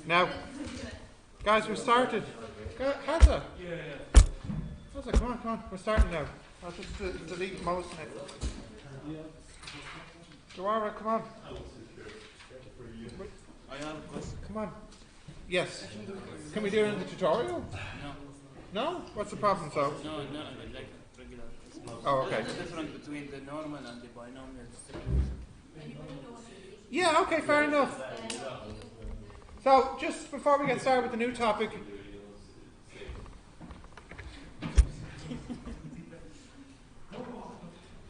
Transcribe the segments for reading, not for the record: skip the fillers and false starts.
Now, guys, we started. How's it? How's it? Come on. We're starting now. I'll just delete most of it. Joara, come on. I have a question. Come on. Yes. Can we do it in the tutorial? No. No? What's the problem, so? No, like regular. Oh, okay. What's the difference between the normal and the binomial distribution? Yeah, okay, fair enough. So, just before we get started with the new topic,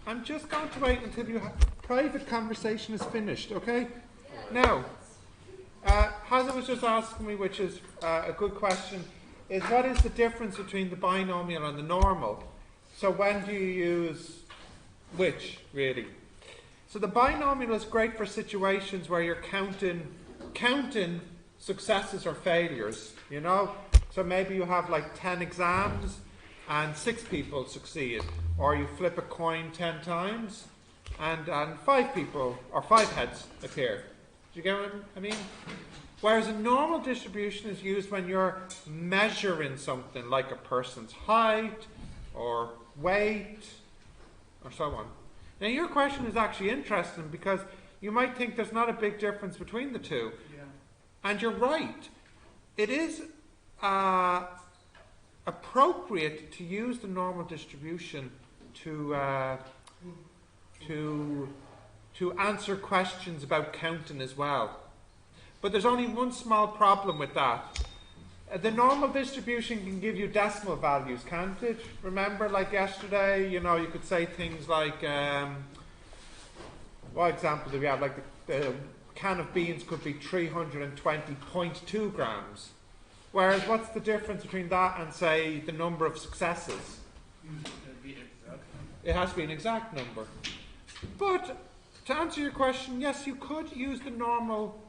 I'm just going to wait until your private conversation is finished, okay? Now, Haza was just asking me, which is a good question, is what is the difference between the binomial and the normal? So when do you use which, really? So the binomial is great for situations where you're counting successes or failures, you know? So maybe you have like 10 exams and 6 people succeed, or you flip a coin 10 times and 5 people, or 5 heads appear. Do you get what I mean? Whereas a normal distribution is used when you're measuring something like a person's height or weight or so on. Now your question is actually interesting because you might think there's not a big difference between the two. Yeah. And you're right. It is appropriate to use the normal distribution to answer questions about counting as well. But there's only one small problem with that. The normal distribution can give you decimal values, can't it? Remember, like yesterday, you know, you could say things like, what example do we have? Like the can of beans could be 320.2 grams. Whereas what's the difference between that and, say, the number of successes? It has to be an exact number. But to answer your question, yes, you could use the normal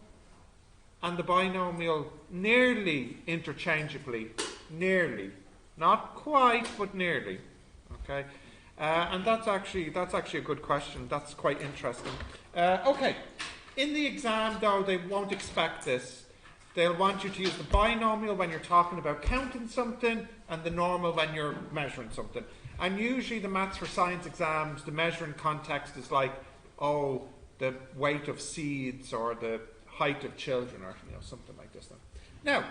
and the binomial nearly interchangeably. Nearly. Not quite, but nearly. Okay? And that's actually a good question. That's quite interesting. Okay. In the exam, though, they won't expect this. They'll want you to use the binomial when you're talking about counting something and the normal when you're measuring something. And usually the maths for science exams, the measuring context is like, oh, the weight of seeds or the height of children or something like this. Now,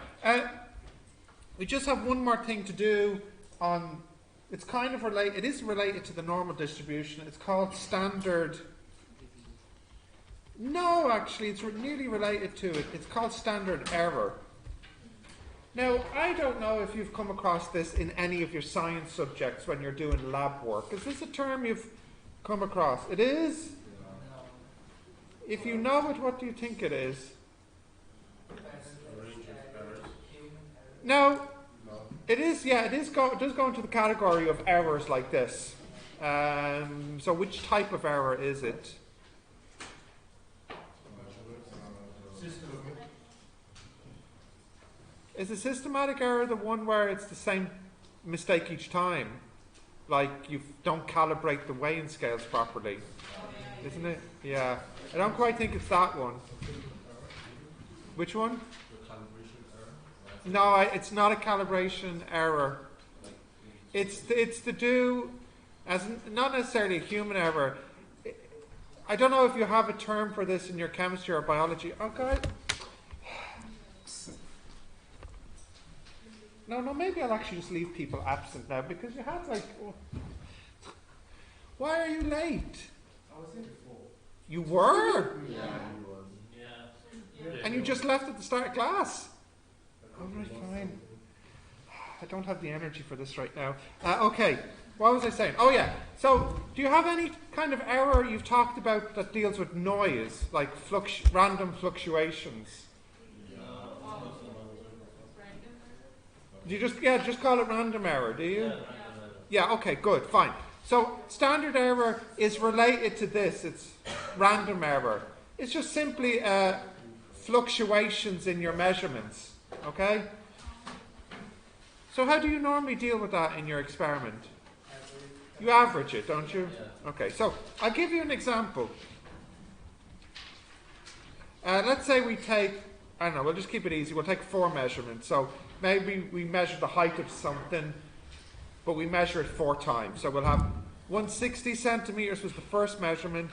we just have one more thing to do on, it's kind of related, it is related to the normal distribution. It's called standard. No, actually, it's nearly related to it. It's called standard error. Now, I don't know if you've come across this in any of your science subjects when you're doing lab work. Is this a term you've come across? It is? If you know it, what do you think it is? No, it is. Yeah, it does go into the category of errors like this. So, which type of error is it? Is a systematic error the one where it's the same mistake each time? Like you don't calibrate the weighing scales properly, isn't it? Yeah. I don't quite think it's that one. Which one? No, it's not a calibration error. It's to do as not necessarily a human error. I don't know if you have a term for this in your chemistry or biology. Oh God. No, maybe I'll actually just leave people absent now because you had like... Oh. Why are you late? I was here before. You were? Yeah, you was. Yeah. And you just left at the start of class? Oh, right, fine. I don't have the energy for this right now. Okay, what was I saying? Oh yeah, so do you have any kind of error you've talked about that deals with noise, like random fluctuations? Do you just call it random error, do you? Yeah, okay, good, fine. So standard error is related to this. It's random error. It's just simply fluctuations in your measurements, okay? So how do you normally deal with that in your experiment? You average it, don't you? Okay, so I'll give you an example. Let's say we take I don't know, we'll just keep it easy. We'll take 4 measurements. So maybe we measure the height of something, but we measure it 4 times. So we'll have 160 centimeters was the first measurement,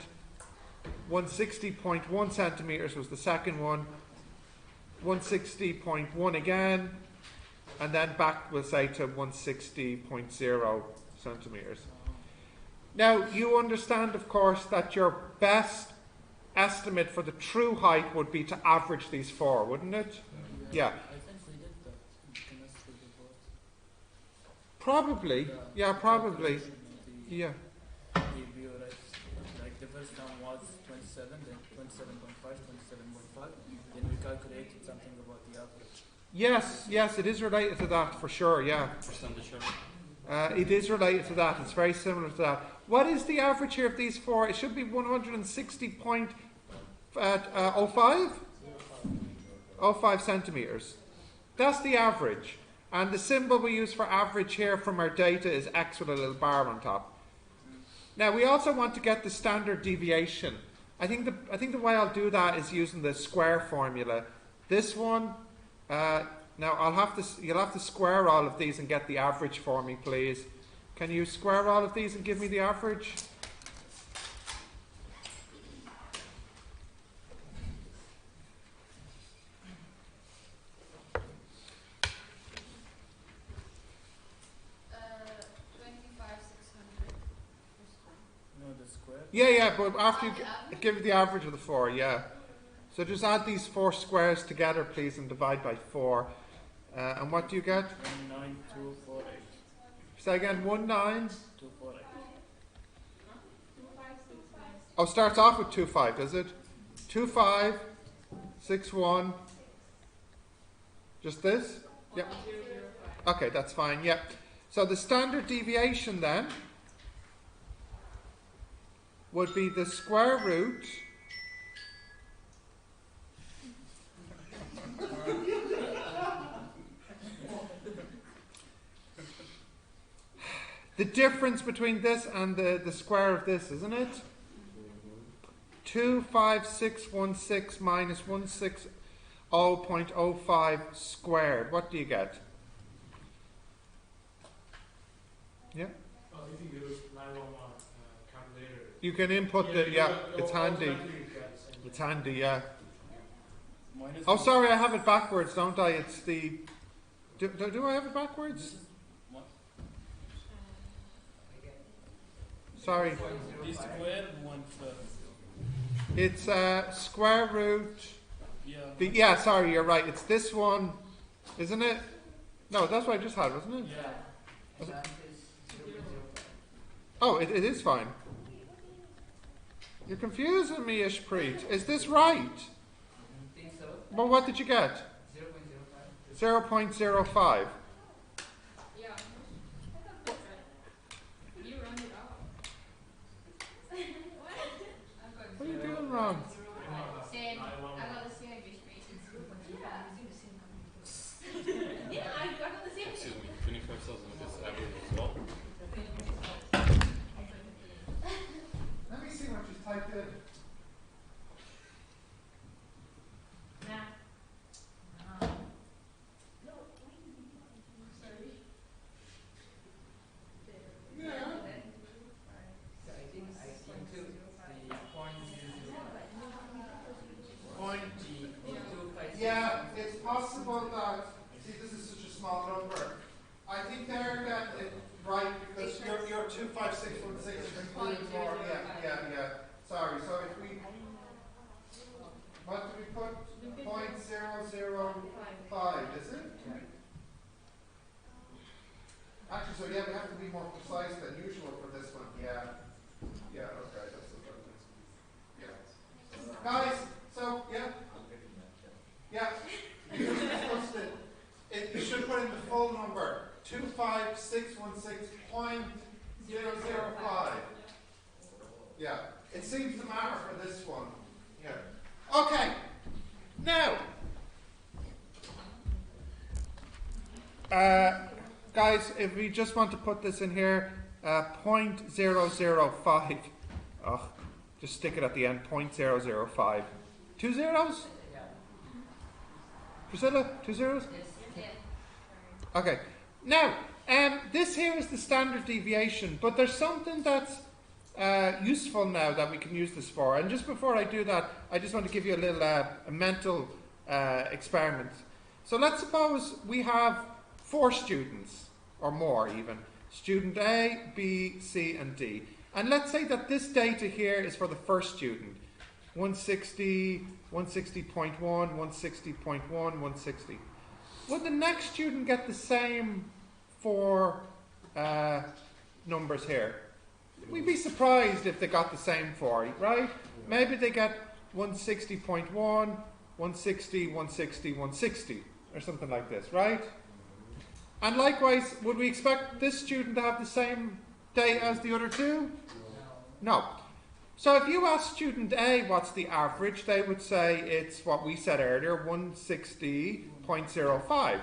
160.1 centimeters was the second one, 160.1 again, and then back, we'll say, to 160.0 centimeters. Now, you understand, of course, that your best estimate for the true height would be to average these 4, wouldn't it? Yeah. I think we did that in chemistry before. Probably. Yeah, probably. Yeah. The view, right? Like the first one was 27, then 27.5, 27.5. Then we calculated something about the average. Yes, yes, it is related to that for sure, yeah. Percentage of It is related to that. It's very similar to that. What is the average here of these 4? It should be 160.05? 05 centimeters. That's the average. And the symbol we use for average here from our data is X with a little bar on top. Now we also want to get the standard deviation. I think the way I'll do that is using the square formula. This one, now you'll have to square all of these and get the average for me, please. Can you square all of these and give me the average? No, the square. Yeah, but after you give the average of the 4, yeah. So just add these 4 squares together, please, and divide by 4. And what do you get? 19248. Say again, 248. Oh, starts off with 25, does it? 2561. Just this? Yep. Okay, that's fine. Yep. So the standard deviation then would be the square root the difference between this and the square of this, isn't it? 25616 minus 160.05 squared. What do you get? Yeah? Oh, you can use 911 calculator. You can input it's handy. It's handy, yeah. Minus Oh, sorry, I have it backwards, don't I? It's the... Do I have it backwards? What? Sorry. The square 1/3. It's square root... Yeah. Yeah, sorry, you're right. It's this one, isn't it? No, that's what I just had, wasn't it? Yeah. Oh, it is fine. You're confusing me, Ishpreet. Is this right? Think so. Well, what did you get? 0.05. 0.05. Yeah. You round it off. What are you doing wrong? Same. I got the same information. Yeah, I got the same. Excuse me, 25,000 is average as well. Let me see what you typed in. Nah. Yeah. So I think too, the Point. .256. Yeah, it's possible that, see, this is such a small number. I think they're getting it right because your 25616 is included more. Yeah. Sorry, so if we, what do we put? 0.005, is it? Actually, so yeah, we have to be more precise than usual for this one. Yeah, okay, that's the right thing. Yeah. Guys, so, yeah. You discussed it. You should put in the full number, 25616.005. Yeah, it seems to matter for this one. Yeah. Okay, now, guys, if we just want to put this in here, 0.005. Oh, just stick it at the end, 0.005. 2 zeros? Yeah. Priscilla, 2 zeros? Yeah. Okay. Now, this here is the standard deviation, but there's something that's useful now that we can use this for. And just before I do that, I just want to give you a little a mental experiment. So let's suppose we have 4 students, or more even. Student A, B, C, and D. And let's say that this data here is for the first student. 160, 160.1, 160.1, 160. Would the next student get the same 4 numbers here? We'd be surprised if they got the same 4, right? Maybe they get 160.1, 160, 160, 160, or something like this, right? And likewise, would we expect this student to have the same data as the other 2? No. So if you ask student A what's the average, they would say it's what we said earlier, 160.05.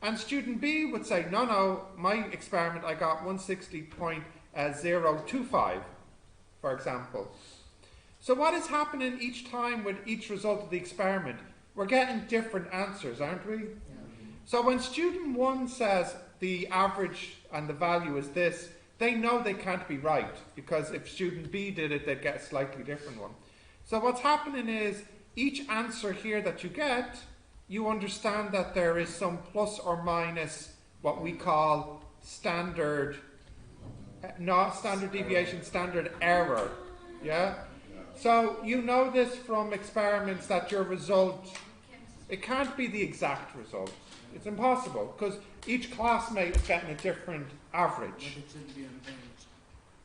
And student B would say, no, my experiment I got 160.025, for example. So what is happening each time with each result of the experiment? We're getting different answers, aren't we? Yeah. So when student 1 says the average and the value is this, they know they can't be right, because if student B did it, they'd get a slightly different one. So what's happening is, each answer here that you get, you understand that there is some plus or minus what we call standard, not standard deviation, standard error. Yeah? So you know this from experiments that your result, it can't be the exact result. It's impossible, because each classmate is getting a different average. But it should be in range.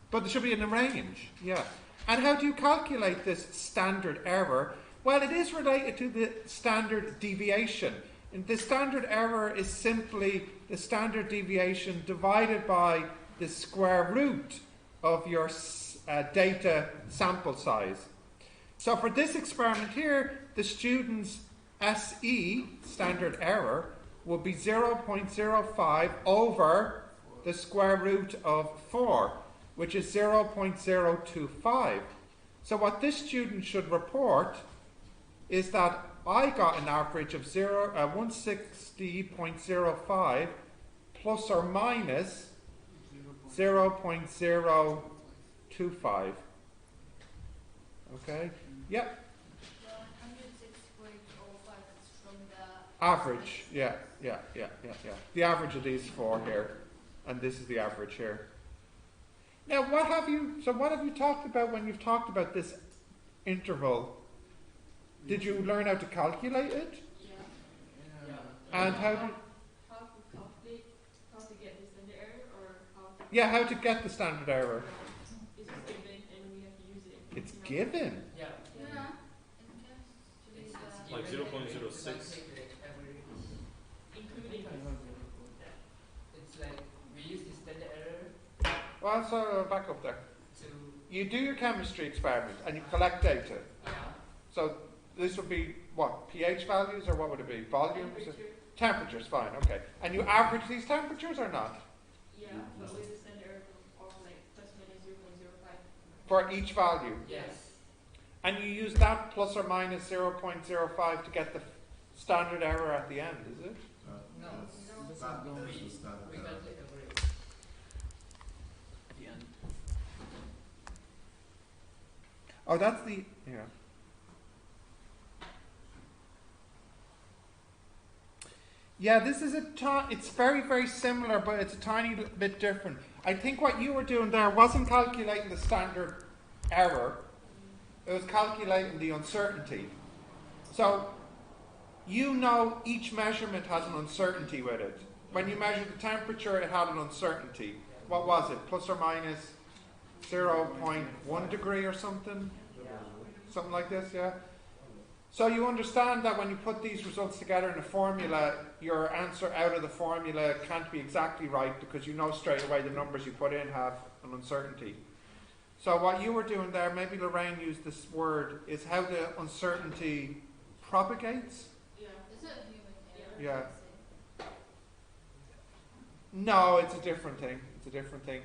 But there should be in a range, yeah. And how do you calculate this standard error? Well, it is related to the standard deviation. And the standard error is simply the standard deviation divided by the square root of your data sample size. So for this experiment here, the student's SE, standard error, will be 0.05 over the square root of 4, which is 0.025. So what this student should report is that I got an average of 160.05 plus or minus 0.025. Okay? Yep. Average, yeah. The average of these 4 here, and this is the average here. Now, what have you talked about when you've talked about this interval? Did you learn how to calculate it? Yeah. And how to calculate how to get the standard error, or how to how to get the standard error? it's just given and we have to use it. It's given. Yeah. It's Like 0.06. including It's like we use the standard error Well, so back up there. to You do your chemistry experiment and you collect data. So this would be what? pH values, or what would it be? Volumes? temperature. Temperatures, fine, okay. And you average these temperatures or not? Yeah, but with the standard error of like plus minus 0.05. For each value. yes. And you use that plus or minus 0.05 to get the standard error at the end, is it? No. This is We going got the average. at the end. Oh, that's the, yeah. Yeah, this is it's very, very similar, but it's a tiny bit different. I think what you were doing there wasn't calculating the standard error, it was calculating the uncertainty. So, you know each measurement has an uncertainty with it. When you measured the temperature, it had an uncertainty. What was it? Plus or minus 0.1 degree or something? Something like this, yeah? So you understand that when you put these results together in a formula, your answer out of the formula can't be exactly right, because you know straight away the numbers you put in have an uncertainty. So what you were doing there, maybe Lorraine used this word, is how the uncertainty propagates. Yeah. Is it a human error? Yeah. No, it's a different thing. It's a different thing.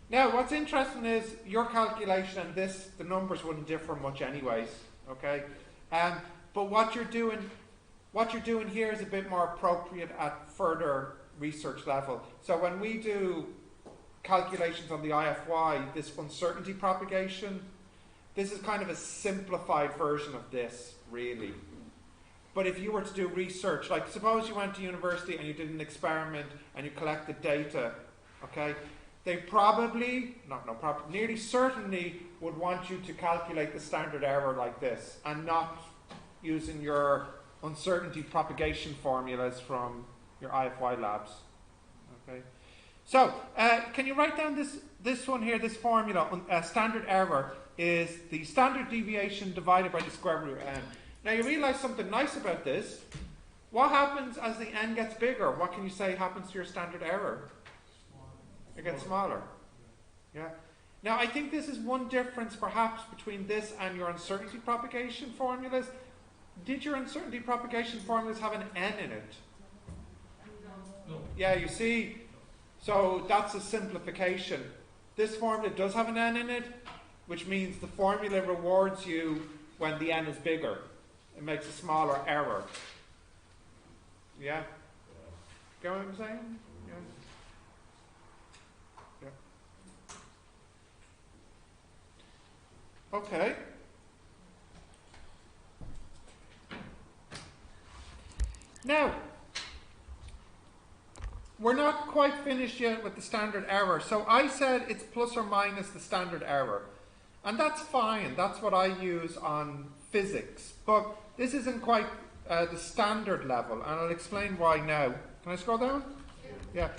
Now, what's interesting is your calculation and this, the numbers wouldn't differ much anyways, okay? But what you're doing what you're doing here is a bit more appropriate at further research level. So when we do calculations on the IFY, this uncertainty propagation, this is kind of a simplified version of this, really. But if you were to do research, like suppose you went to university and you did an experiment and you collected data, okay, they probably, nearly certainly would want you to calculate the standard error like this and not using your uncertainty propagation formulas from your IFY labs. Okay. So, can you write down this one here, this formula? Standard error is the standard deviation divided by the square root of n. Now you realise something nice about this. What happens as the n gets bigger? What can you say happens to your standard error? It gets smaller. Yeah. Now I think this is one difference perhaps between this and your uncertainty propagation formulas. Did your uncertainty propagation formulas have an n in it? No. Yeah, you see, so that's a simplification. This formula does have an n in it, which means the formula rewards you when the n is bigger. It makes a smaller error. Yeah? Get what I'm saying? Yeah. Yeah. Okay. Now, we're not quite finished yet with the standard error. So I said it's plus or minus the standard error. And that's fine. That's what I use on physics. But this isn't quite the standard level. And I'll explain why now. Can I scroll down? Yeah.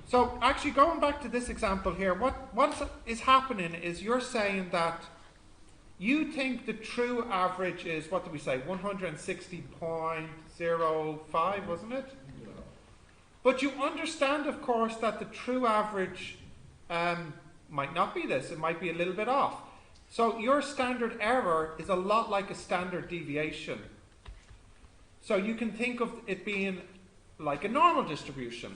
So actually going back to this example here, what is happening is you're saying that you think the true average is, what did we say, 160.05, wasn't it? Yeah. But you understand, of course, that the true average might not be this. It might be a little bit off. So your standard error is a lot like a standard deviation. So you can think of it being like a normal distribution.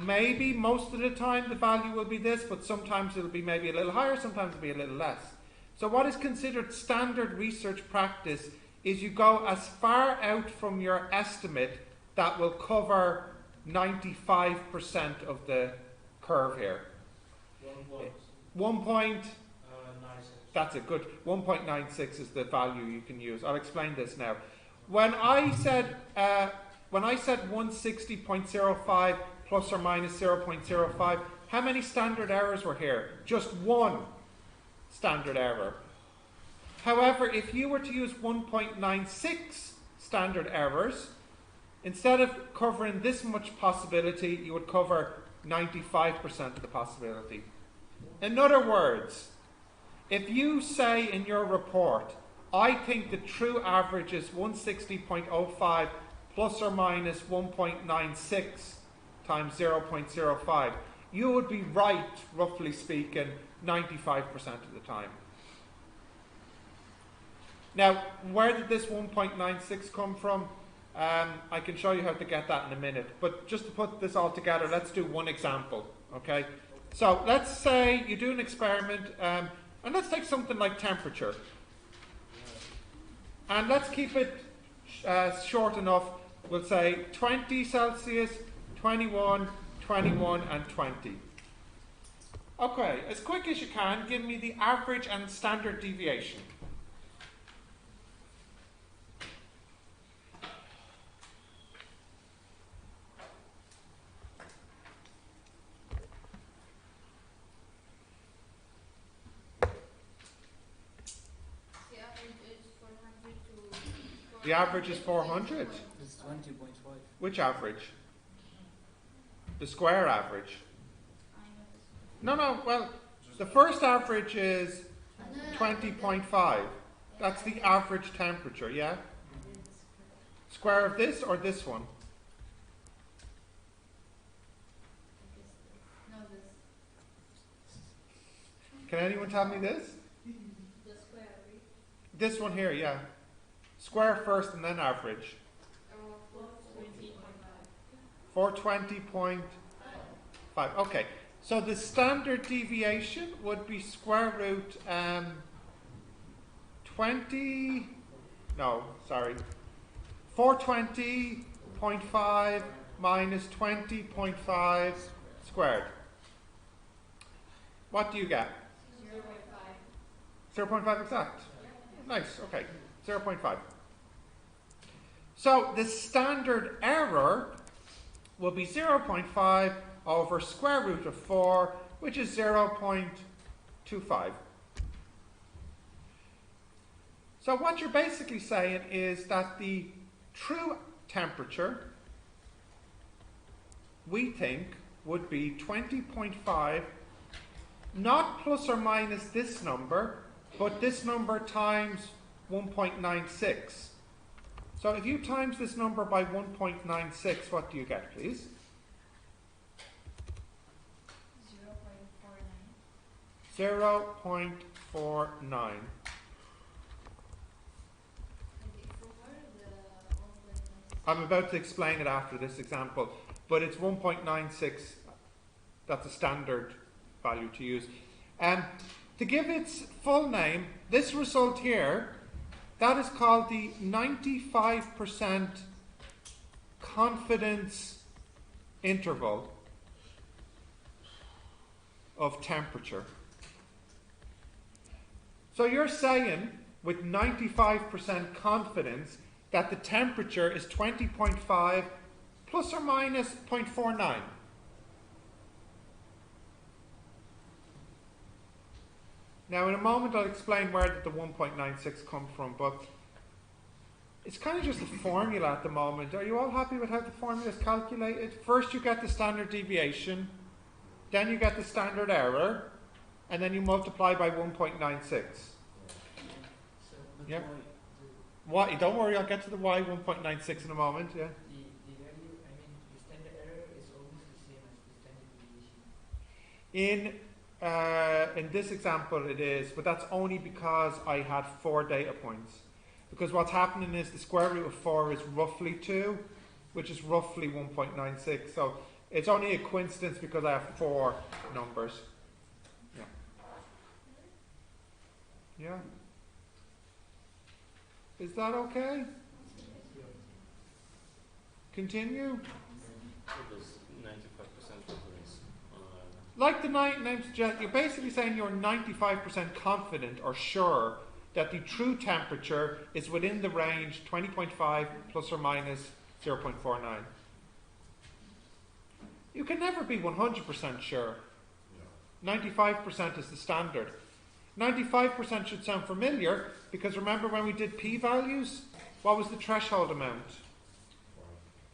Maybe most of the time the value will be this, but sometimes it'll be maybe a little higher, sometimes it'll be a little less. So what is considered standard research practice is you go as far out from your estimate that will cover 95% of the curve here. 1.96. That's it, good. 1.96 is the value you can use. I'll explain this now. When I said 160.05 plus or minus 0.05, how many standard errors were here? Just one standard error. However, if you were to use 1.96 standard errors, instead of covering this much possibility, you would cover 95% of the possibility. In other words, if you say in your report, I think the true average is 160.05 plus or minus 1.96 times 0.05, you would be right, roughly speaking, 95% of the time. Now, where did this 1.96 come from? I can show you how to get that in a minute. But just to put this all together, let's do one example. Okay? So let's say you do an experiment, and let's take something like temperature. And let's keep it short enough. We'll say 20 Celsius, 21, 21, and 20. Okay, as quick as you can, give me the average and standard deviation. The average is 400. It's 20.5. Which average? The square average. No, well, the first average is 20.5. That's the average temperature, yeah? Square of this or this one? Can anyone tell me this? The square root. This one here, yeah. Square first and then average. 420.5. Okay. So the standard deviation would be square root 20. No, sorry. 420.5 minus 20.5 squared. What do you get? 0.5. 0.5 exact. Nice, okay. 0.5. So the standard error will be 0.5 over square root of 4, which is 0.25. So what you're basically saying is that the true temperature, we think, would be 20.5, not plus or minus this number, but this number times 1.96. So if you times this number by 1.96, what do you get, please? 0.49. 0.49. I'm about to explain it after this example, but it's 1.96. That's a standard value to use. To give its full name, this result here, that is called the 95% confidence interval of temperature. So you're saying with 95% confidence that the temperature is 20.5 plus or minus 0.49. Now in a moment I'll explain where did the 1.96 come from, but it's kind of just a formula at the moment. Are you all happy with how the formula is calculated? First you get the standard deviation, then you get the standard error, and then you multiply by 1.96. Yeah. What? Don't worry, I'll get to the y 1.96 in a moment. Yeah. The value, I mean, the standard error is almost the same as the standard deviation. In this example it is, but that's only because I had 4 data points. Because what's happening is the square root of 4 is roughly 2, which is roughly 1.96. So it's only a coincidence because I have 4 numbers. Yeah. Yeah. Is that okay? Continue. Like the name suggests, you're basically saying you're 95% confident or sure that the true temperature is within the range 20.5 plus or minus 0.49. You can never be 100% sure. 95% is the standard. 95% should sound familiar because remember when we did p-values, what was the threshold amount?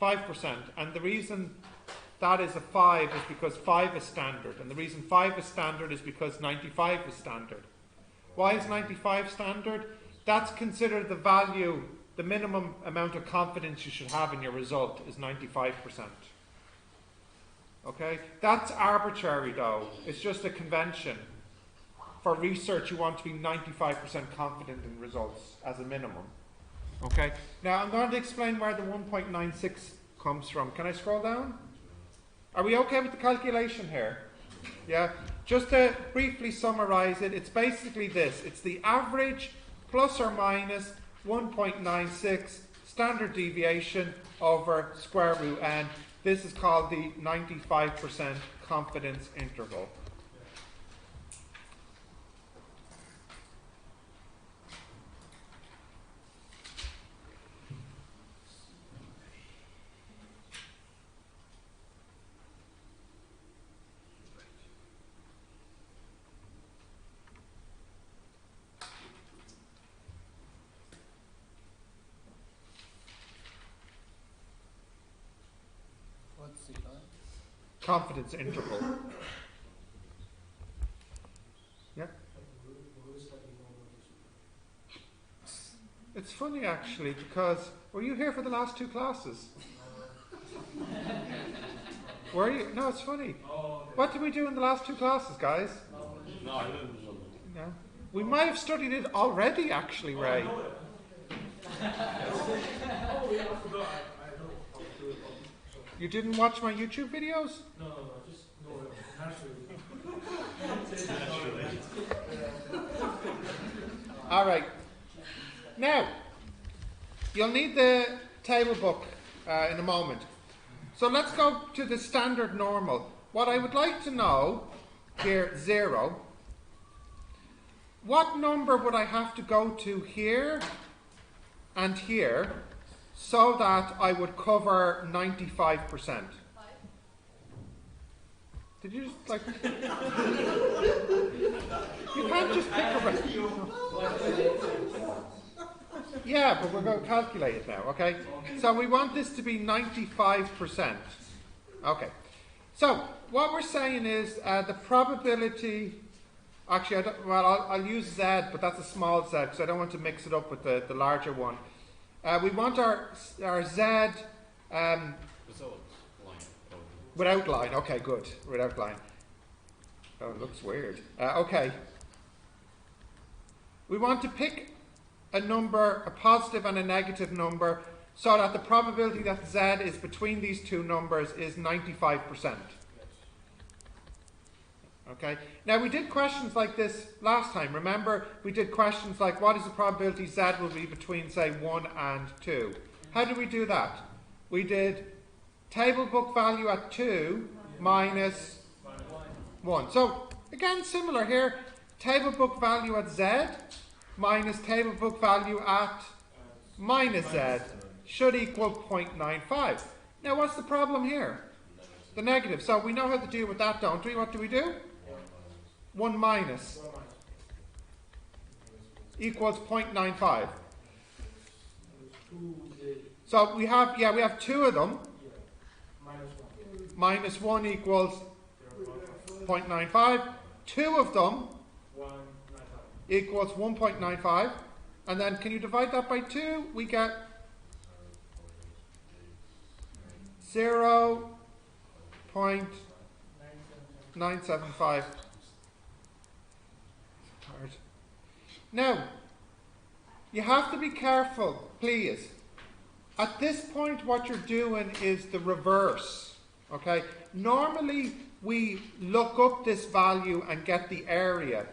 5%. And the reason that is a 5 is because 5 is standard. And the reason 5 is standard is because 95 is standard. Why is 95 standard? That's considered the value, the minimum amount of confidence you should have in your result is 95%. Okay? That's arbitrary though. It's just a convention. For research, you want to be 95% confident in results as a minimum. Okay? Now, I'm going to explain where the 1.96 comes from. Can I scroll down? Are we okay with the calculation here? Yeah? Just to briefly summarize it, it's basically this. It's the average plus or minus 1.96 standard deviation over square root n. This is called the 95% confidence interval. What's the Confidence interval. Yeah? It's funny actually because were you here for the last 2 classes? Were you? No, it's funny. What did we do in the last 2 classes, guys? No, I didn't. Yeah. We might have studied it already actually, Ray. Oh, yeah, I forgot. I know how to do it. You didn't watch my YouTube videos? No, I just know it naturally. Alright. Now, you'll need the table book in a moment. So let's go to the standard normal. What I would like to know here, 0, what number would I have to go to here and here so that I would cover 95%? Did you just like... You can't just pick a... Yeah, but we're going to calculate it now, okay? So we want this to be 95%. Okay. So what we're saying is the probability... Actually, I'll use Z, but that's a small Z because I don't want to mix it up with the larger one. We want our Z... without line. Okay, good. Without line. Oh, it looks weird. Okay. We want to pick a number, a positive and a negative number, so that the probability that Z is between these two numbers is 95%. Okay. Now we did questions like this last time. Remember, we did questions like, what is the probability Z will be between, say, 1 and 2? How did we do that? We did table book value at 2 minus 1. So, again, similar here. Table book value at Z minus table book value at minus Z should equal 0.95. Now, what's the problem here? The negative. So, we know how to deal with that, don't we? What do we do? 1 minus equals 0.95. So, we have two of them. Minus 1 equals 0.95. Two of them equals 1.95. And then can you divide that by 2? We get 0.975. Now, you have to be careful, please. At this point, what you're doing is the reverse. Okay? Normally, we look up this value and get the area.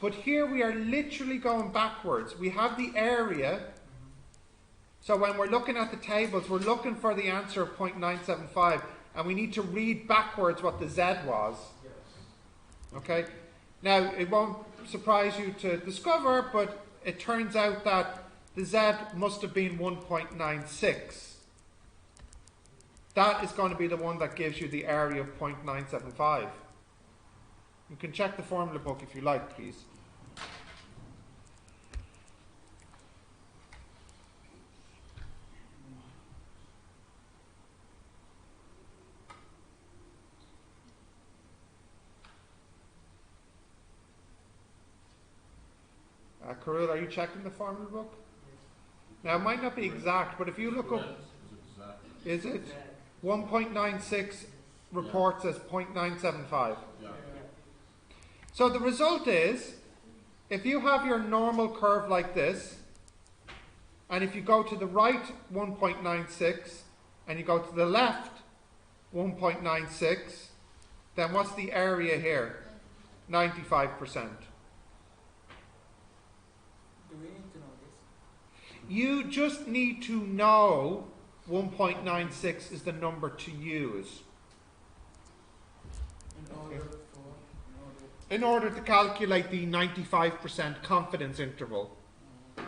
But here we are literally going backwards. We have the area. So when we're looking at the tables, we're looking for the answer of 0.975. And we need to read backwards what the Z was. Okay? Now, it won't surprise you to discover, but it turns out that the Z must have been 1.96. That is going to be the one that gives you the area of 0.975. You can check the formula book if you like, please. Carol, are you checking the formula book? Now, it might not be exact, but if you look up... Is it? 1.96 reports as 0.975. Yeah. So the result is, if you have your normal curve like this, and if you go to the right 1.96, and you go to the left 1.96, then what's the area here? 95%. Do we need to know this? You just need to know 1.96 is the number to use in order to calculate the 95% confidence interval. So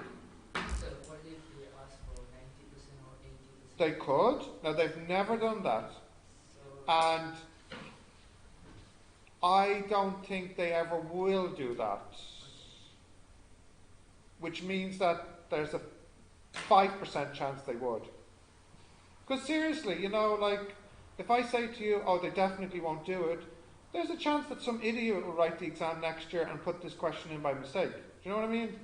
what if they ask for 90% or 80%? They could. Now, they've never done that. So And I don't think they ever will do that. Which means that there's a 5% chance they would. Because seriously, you know, like, if I say to you, oh, they definitely won't do it, there's a chance that some idiot will write the exam next year and put this question in by mistake. Do you know what I mean?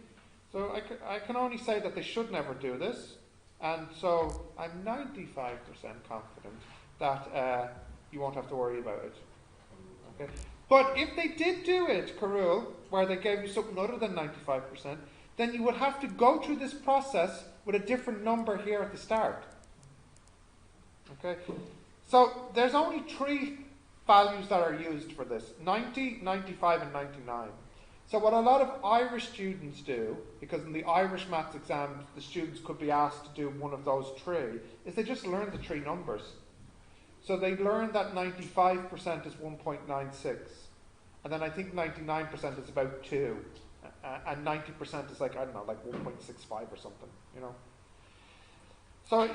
So I can only say that they should never do this. And so I'm 95% confident that you won't have to worry about it. Okay? But if they did do it, Carol, where they gave you something other than 95%, then you would have to go through this process with a different number here at the start. Okay? So there's only 3 values that are used for this: 90, 95 and 99. So what a lot of Irish students do, because in the Irish maths exams the students could be asked to do one of those three, is they just learn the three numbers. So they learn that 95% is 1.96, and then I think 99% is about 2, and 90% is like, I don't know, like 1.65 or something, you know. So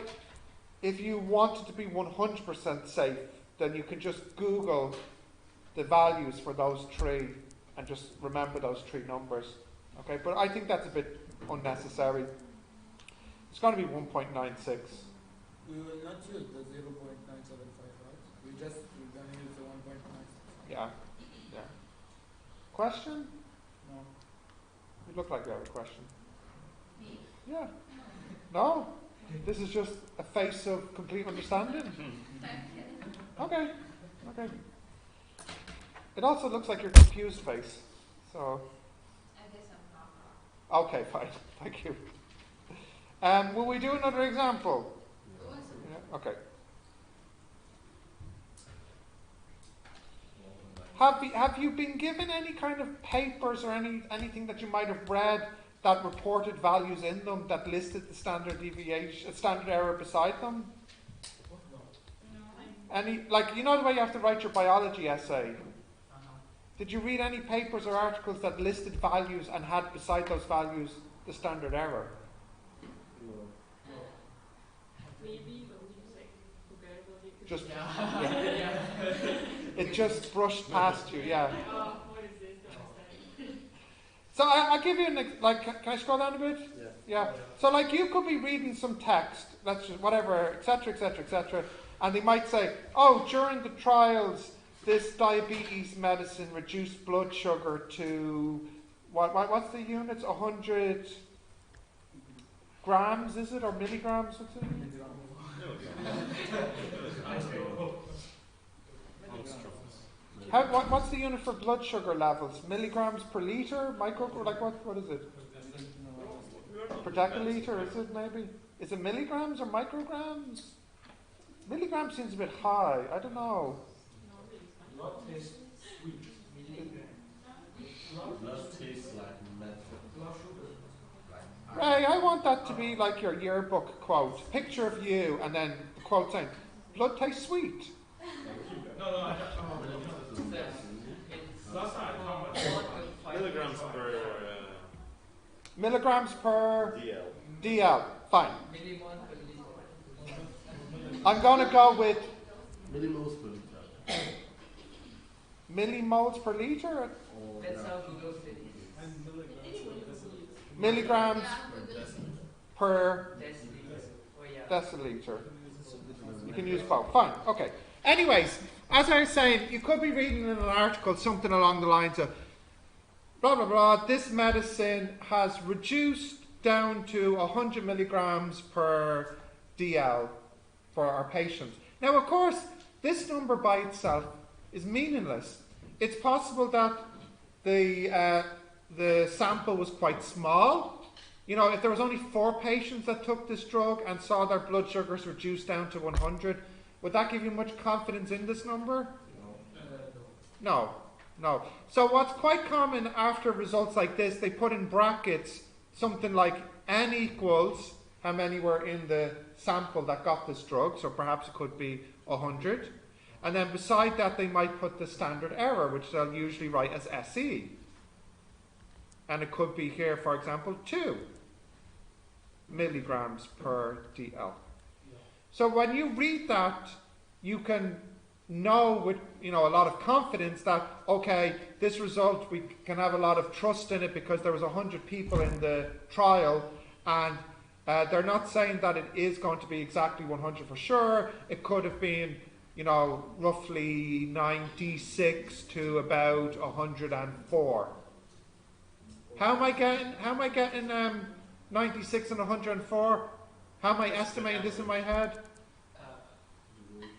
if you wanted to be 100% safe, then you can just Google the values for those three and just remember those three numbers. Okay, but I think that's a bit unnecessary. It's going to be 1.96. We will not use the 0.975, right? We're going to use the 1.96. Yeah, yeah. Question? No. You look like you have a question. Yeah. No? This is just a face of complete understanding? Okay, okay. It also looks like your confused face, so... I guess I'm not wrong. Okay, fine. Thank you. Will we do another example? Yeah, okay. Have you been given any kind of papers or anything that you might have read that reported values in them that listed the standard deviation, standard error beside them? Any, like, you know the way you have to write your biology essay? Did you read any papers or articles that listed values and had beside those values the standard error? Maybe, but we just like forget about it. Just it just brushed past you, yeah. Like, oh, what is this? Don't understand. So I'll give you can I scroll down a bit? Yeah. So like you could be reading some text, that's just whatever, etc., etc., etc., and they might say, oh, during the trials, this diabetes medicine reduced blood sugar to what's the units? 100 grams, is it, or milligrams? What's it? What's the unit for blood sugar levels? Milligrams per liter? Like what is it? Per deciliter, is it maybe? Is it milligrams or micrograms? Milligrams seems a bit high. I don't know. Blood tastes sweet. Blood tastes like method. Blood sugar. Ray, I want that to be like your yearbook quote. Picture of you and then the quote saying, blood tastes sweet. No, I last time how much? Milligrams per Milligrams per DL. DL. Fine. I'm going to go with Millimoles per liter. millimoles per liter? Or That's how Google said it. Milligrams per Oh yeah. deciliter. You can use both. Fine. Okay. Anyways, as I was saying, you could be reading in an article something along the lines of blah, blah, blah. This medicine has reduced down to 100 milligrams per DL for our patients. Now, of course, this number by itself is meaningless. It's possible that the sample was quite small. You know, if there was only 4 patients that took this drug and saw their blood sugars reduced down to 100, would that give you much confidence in this number? No. So what's quite common after results like this, they put in brackets something like n equals how many were in the sample that got this drug, so perhaps it could be 100. And then beside that they might put the standard error, which they'll usually write as SE. And it could be here, for example, 2 milligrams per DL. So when you read that, you can know with a lot of confidence that, okay, this result, we can have a lot of trust in it because there was 100 people in the trial, and they're not saying that it is going to be exactly 100 for sure. It could have been, roughly 96 to about 104. How am I getting 96 and 104? How am I estimating this in my head? 96.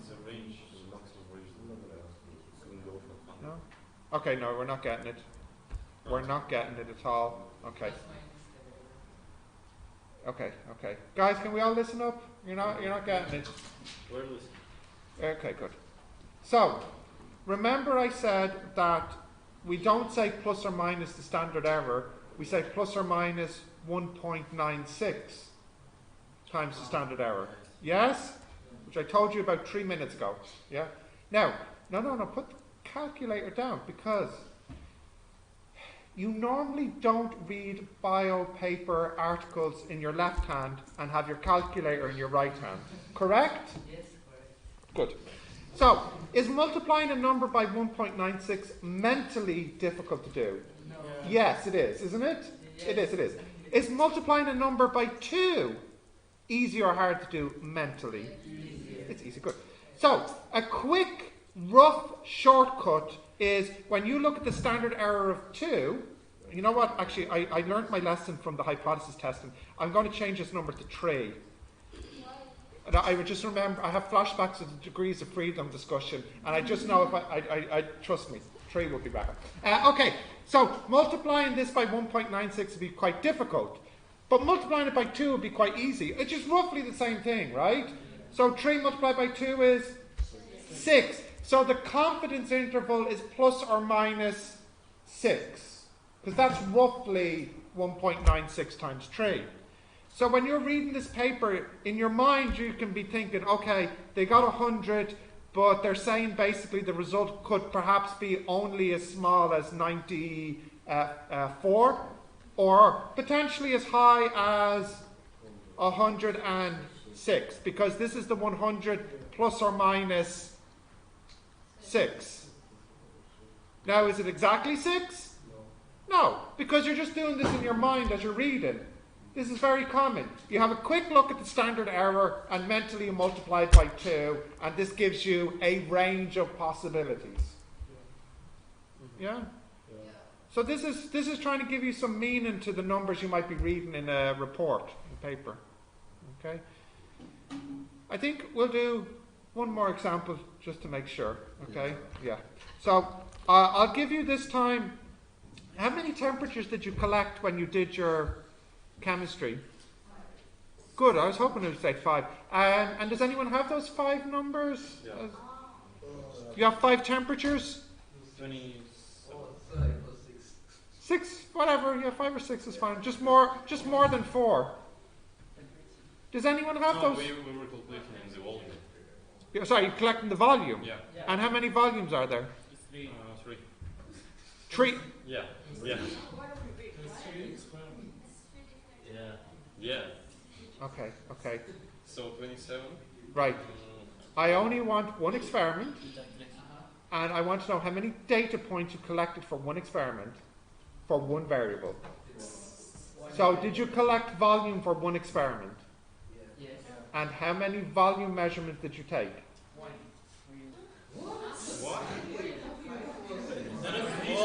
It's a range. No? Okay, no, we're not getting it. We're not getting it at all. Okay. Okay. Guys, can we all listen up? You're not getting it. We're listening. Okay, good. So, remember I said that we don't say plus or minus the standard error, we say plus or minus 1.96 times the standard error. Yes? Which I told you about 3 minutes ago. Yeah? Now, no, put the calculator down, because you normally don't read bio paper articles in your left hand and have your calculator in your right hand. Correct? Yes, correct. Good. So, is multiplying a number by 1.96 mentally difficult to do? No. Yes, it is, isn't it? Yes. It is. Is multiplying a number by 2 easy or hard to do mentally? Easier. It's easy, good. So, a quick, rough shortcut is when you look at the standard error of 2, you know what, actually, I learned my lesson from the hypothesis testing. I'm going to change this number to 3. And I would just remember, I have flashbacks of the degrees of freedom discussion, and I just know if I trust me, 3 would be better. Okay, so multiplying this by 1.96 would be quite difficult, but multiplying it by 2 would be quite easy. It's just roughly the same thing, right? So 3 multiplied by 2 is 6. So the confidence interval is plus or minus 6, because that's roughly 1.96 times 3. So when you're reading this paper, in your mind you can be thinking, okay, they got 100, but they're saying basically the result could perhaps be only as small as 94, or potentially as high as 106, because this is the 100 plus or minus 6. Now, is it exactly 6? No, because you're just doing this in your mind as you're reading. This is very common. You have a quick look at the standard error and mentally you multiply it by 2, and this gives you a range of possibilities. Yeah? So this is trying to give you some meaning to the numbers you might be reading in a report, in paper. Okay? I think we'll do one more example just to make sure. Okay? Yeah. So I'll give you this time. How many temperatures did you collect when you did your chemistry? Good, I was hoping it would say 5. And does anyone have those 5 numbers? Yeah. You have 5 temperatures? 27. 6, whatever, yeah, 5 or 6 is fine. Just more than 4. Does anyone have No, those? we were calculating the volume. Sorry, you're collecting the volume? Yeah. And how many volumes are there? 3. 3. 3. Yeah. Yeah. Okay. So 27. Right. I only want one experiment, and I want to know how many data points you collected for one experiment, for one variable. So did you collect volume for one experiment? Yes. And how many volume measurements did you take? What?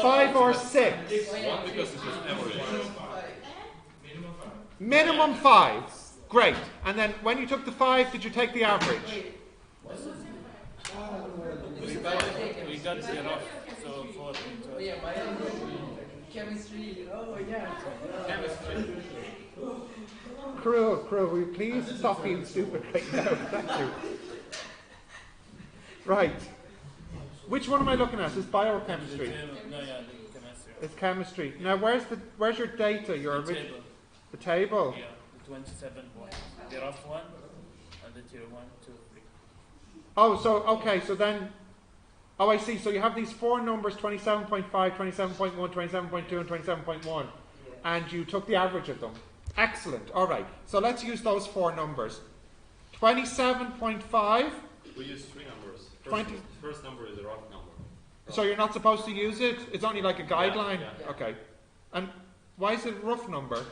5 or 6? 1 because it was average. Minimum 5. Great. And then when you took the 5, did you take the average? We got 0, so 4. Oh yeah, chemistry. Oh yeah. Chemistry. Crew, will you please stop being stupid right now? Thank you. Right. Which one am I looking at? Is this biochemistry? No, yeah, the chemistry. It's chemistry. Now, where's your data? Your The table. The table. Yeah, the 27 one. The rough one and the tier 1, 2, 3. Oh, so okay. So then, oh, I see. So you have these 4 numbers: 27.5, 27.1, 27.2, and 27.1, and you took the average of them. Excellent. All right. So let's use those 4 numbers. 27.5. We use 3 numbers. 20. First number is a rough number. So you're not supposed to use it? It's only like a guideline? Yeah. Okay. And why is it a rough number?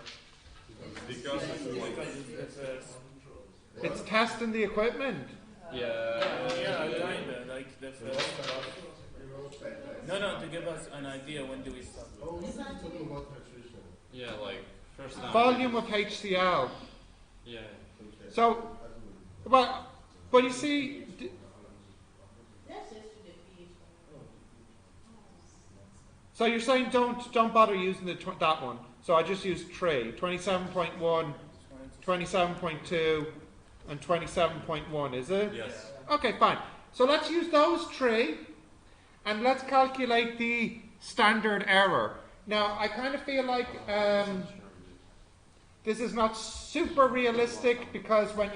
Because It's testing the equipment. Yeah, kinda, like the first rough. No, to give us an idea when do we start. yeah, like first number. Volume of HCl. Yeah. So, well, but you see, so you're saying don't bother using that one. So I just use 3, 27.1, 27.2, and 27.1, is it? Yes. Okay, fine. So let's use those 3, and let's calculate the standard error. Now, I kind of feel like this is not super realistic because when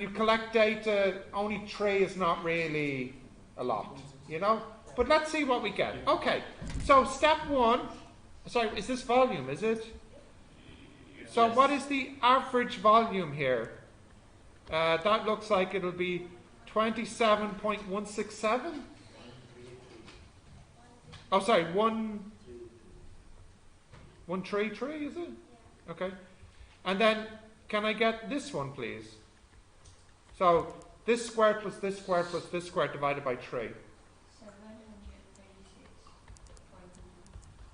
you collect data, only 3 is not really a lot, you know? But let's see what we get. Okay, so step 1, sorry, is this volume, is it? So what is the average volume here? That looks like it'll be 27.167? Oh, sorry, 133, is it? Okay. And then, can I get this one, please? So, this squared plus this squared plus this squared divided by 3.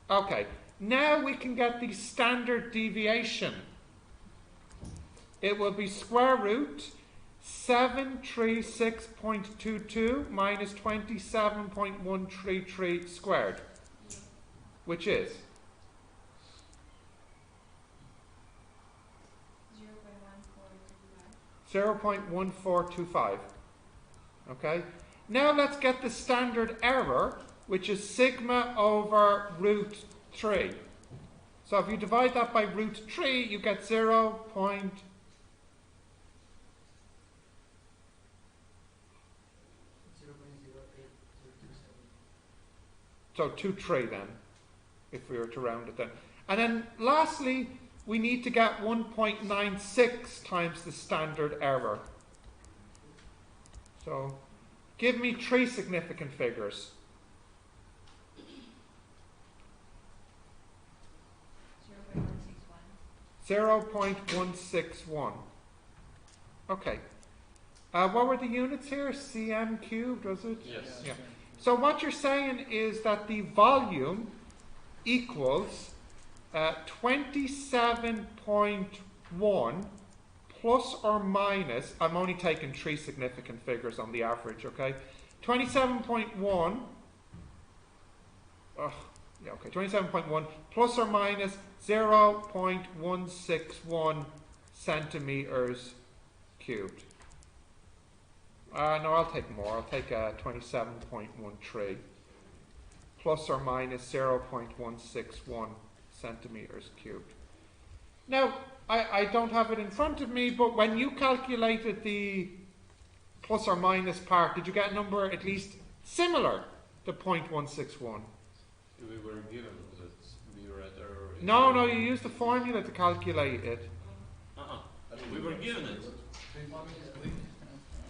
736.2. Okay. Now we can get the standard deviation. It will be square root 736.22 minus 27.133 squared, which is 0.1425. Okay? Now let's get the standard error, which is sigma over root 3. So if you divide that by root 3, you get 0. So 23 then, if we were to round it then. And then lastly, we need to get 1.96 times the standard error. So give me 3 significant figures. 0.161. Okay. What were the units here? cm cubed, was it? Yes. Yeah. So what you're saying is that the volume equals 27.1 plus or minus, I'm only taking 3 significant figures on the average, okay? 27.1, yeah, okay, 27.1 plus or minus 0.161 centimeters cubed. No, I'll take more. I'll take 27.13 plus or minus 0.161 centimeters cubed. Now, I don't have it in front of me, but when you calculated the plus or minus part, did you get a number at least similar to 0.161? We were given that we were at error. No, you used the formula to calculate it. We were given it.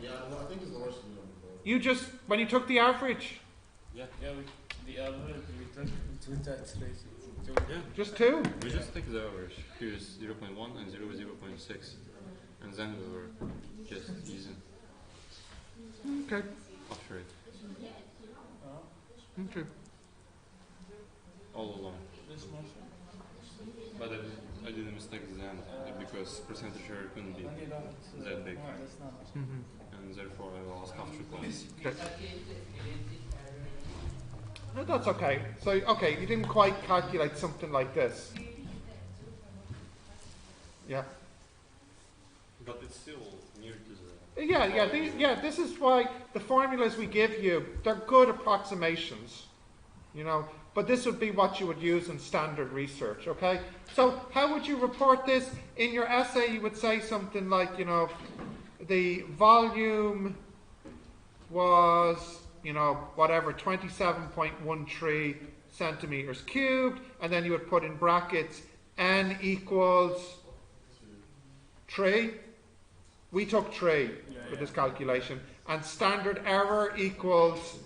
Yeah, no, I think it's the worst thing before. You just, when you took the average, Yeah, the average we took 2 tax rates. Yeah. just 2. We just take the average. Here's 0.1 and 0.6. And then we were just using Okay. after it. Okay. All along. This motion. But I did a mistake at the end because percentage error couldn't be that big. No, that's not. And therefore I lost half 3 points. Okay. No, that's okay. So, okay, you didn't quite calculate something like this. Yeah. But it's still near to the... Yeah, this is why the formulas we give you, they're good approximations, you know, but this would be what you would use in standard research, okay? So how would you report this? In your essay, you would say something like, you know, the volume was, you know, whatever, 27.13 centimeters cubed, and then you would put in brackets n equals 3. We took 3 for this calculation, and standard error equals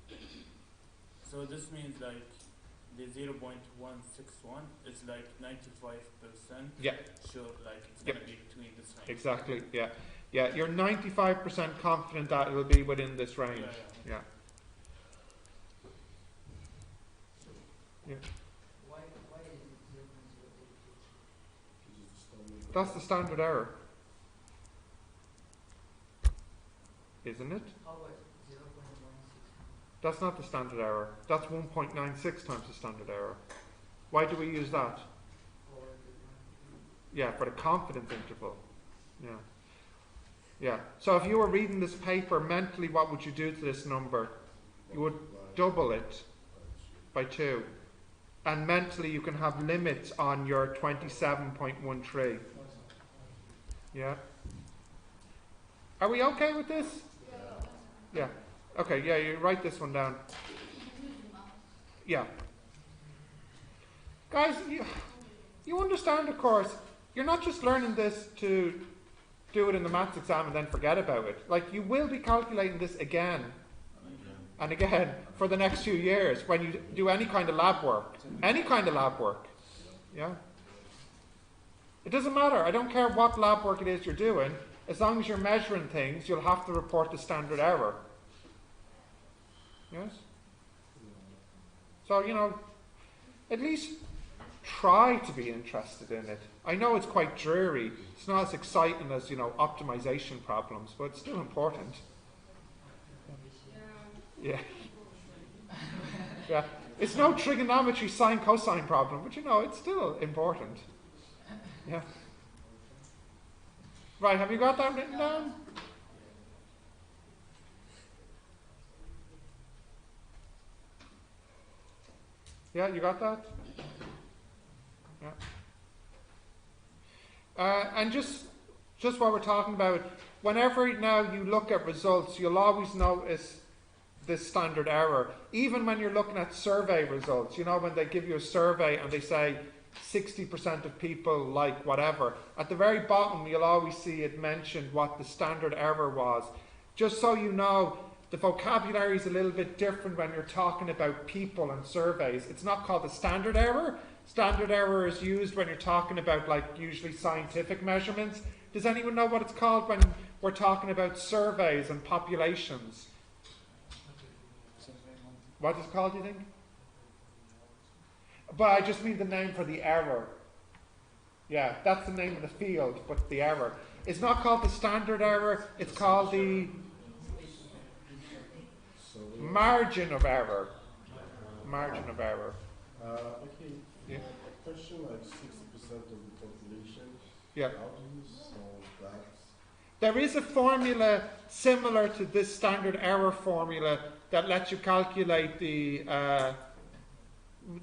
0.086. So this means like the 0.161 is like 95%. Yeah. Sure, like it's Yep. gonna be between this range. Exactly, yeah. Yeah, you're 95% confident that it will be within this range. Yeah. Why is it 0.086? That's the standard error. Isn't it? How about 0.161? That's not the standard error. That's 1.96 times the standard error. Why do we use that? Or the Yeah, for the confidence interval. Yeah. Yeah. So if you were reading this paper mentally, what would you do to this number? You would double it by 2. And mentally you can have limits on your 27.13. Yeah? Are we okay with this? Yeah. Okay, yeah, you write this one down. Yeah. Guys, you understand, of course, you're not just learning this to do it in the maths exam and then forget about it. Like, you will be calculating this again and again for the next few years when you do any kind of lab work. Any kind of lab work. Yeah? It doesn't matter. I don't care what lab work it is you're doing. As long as you're measuring things, you'll have to report the standard error. Yes? So, at least try to be interested in it. I know it's quite dreary. It's not as exciting as, optimization problems, but it's still important. Yeah. Yeah. It's no trigonometry sine cosine problem, but it's still important. Yeah. Right, have you got that written down? Yeah, you got that? Yeah. And just what we're talking about, whenever now you look at results, you'll always notice this standard error. Even when you're looking at survey results, when they give you a survey and they say 60% of people like whatever, at the very bottom you'll always see it mentioned what the standard error was. Just so you know, the vocabulary is a little bit different when you're talking about people and surveys. It's not called the standard error. Standard error is used when you're talking about, usually scientific measurements. Does anyone know what it's called when we're talking about surveys and populations? What is it called, do you think? But I just mean the name for the error. Yeah, that's the name of the field, but the error. It's not called the standard error, it's called the margin of error. Margin of error. Okay, Yeah. a question like 60% of the population. Yeah. How do you solve that? There is a formula similar to this standard error formula that lets you calculate the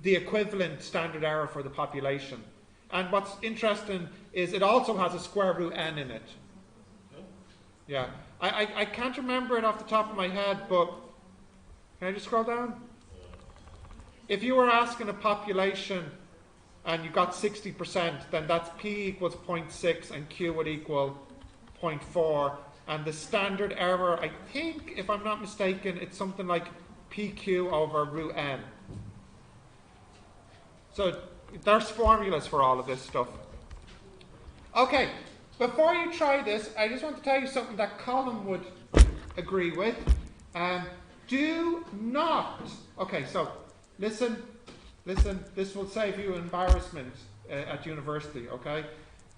equivalent standard error for the population. And what's interesting is it also has a square root n in it. Yeah. I can't remember it off the top of my head, but can I just scroll down? If you were asking a population and you got 60%, then that's p equals 0.6 and q would equal 0.4. And the standard error, I think, if I'm not mistaken, it's something like pq over root n. So there's formulas for all of this stuff. Okay, before you try this, I just want to tell you something that Colin would agree with. Do not, okay, so listen, this will save you embarrassment at university, okay?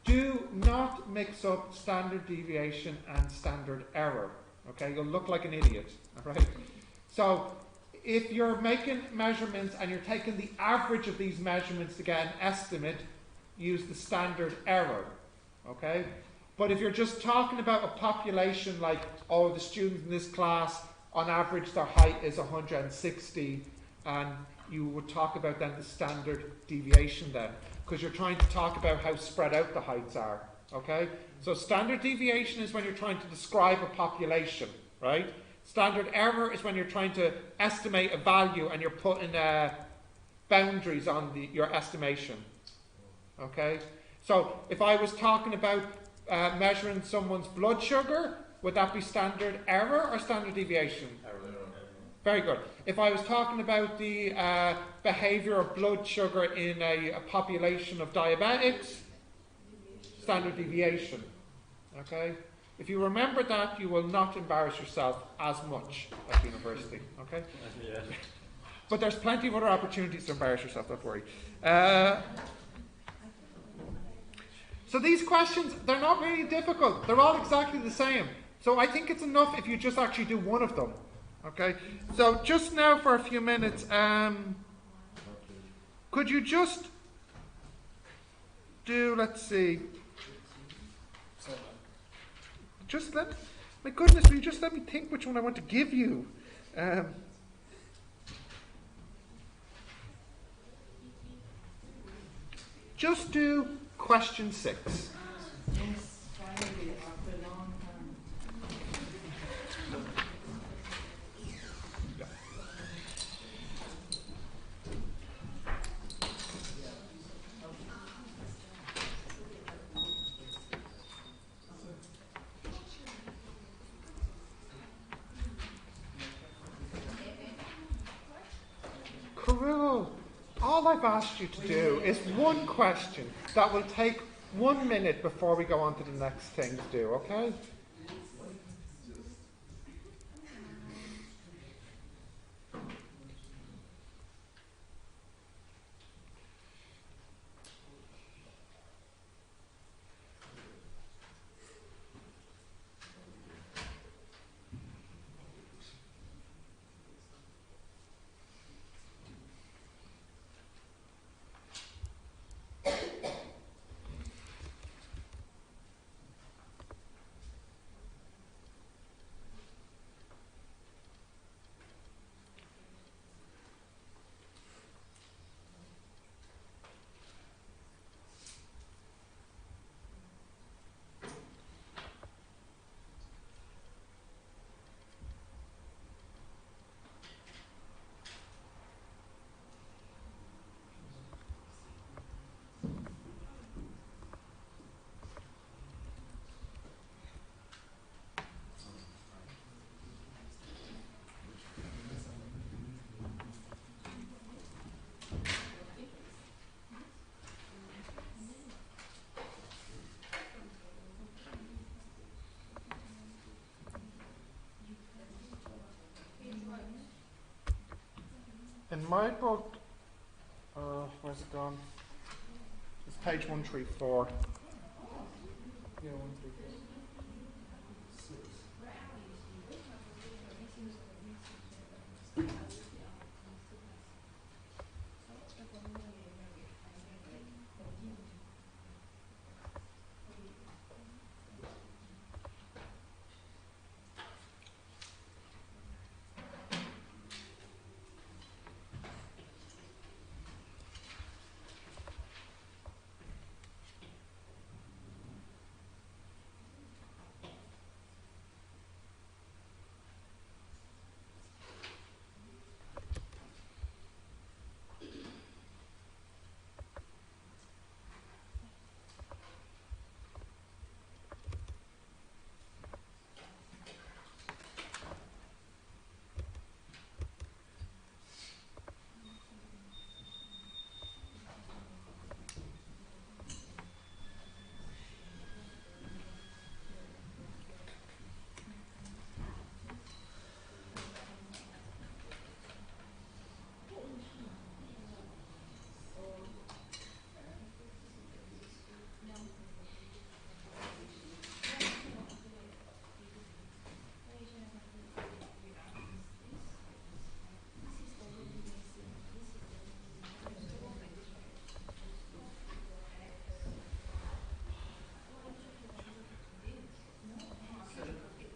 Do not mix up standard deviation and standard error, okay? You'll look like an idiot, all right? So if you're making measurements and you're taking the average of these measurements to get an estimate, use the standard error, okay? But if you're just talking about a population like, oh, the students in this class, on average their height is 160, and you would talk about then the standard deviation then, because you're trying to talk about how spread out the heights are, okay? So standard deviation is when you're trying to describe a population, right? Standard error is when you're trying to estimate a value and you're putting boundaries on your estimation, okay? So if I was talking about measuring someone's blood sugar, would that be standard error or standard deviation? Error. Very good. If I was talking about the behavior of blood sugar in a population of diabetics, standard deviation. Okay? If you remember that, you will not embarrass yourself as much at university. Okay? Yeah. But there's plenty of other opportunities to embarrass yourself, don't worry. So these questions, they're not really difficult. They're all exactly the same. So I think it's enough if you just actually do one of them. Okay? So just now for a few minutes, could you just do, let's see, my goodness, will you just let me think which one I want to give you? Just do question 6. Yes, finally, after a long time. Cool. All I've asked you to do is one question that will take 1 minute before we go on to the next thing to do, okay? In my book, where's it gone? It's page 134. Yeah, 134.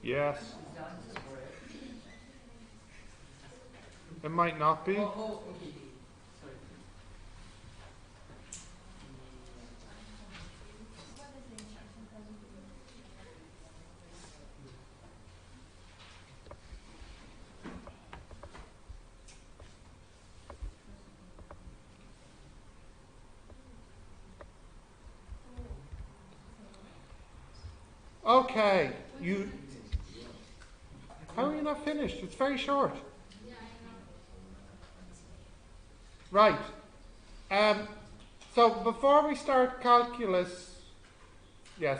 Yes. It might not be. Oh, okay. Sorry. Okay. How are you not finished? It's very short. Right. So before we start calculus, yes,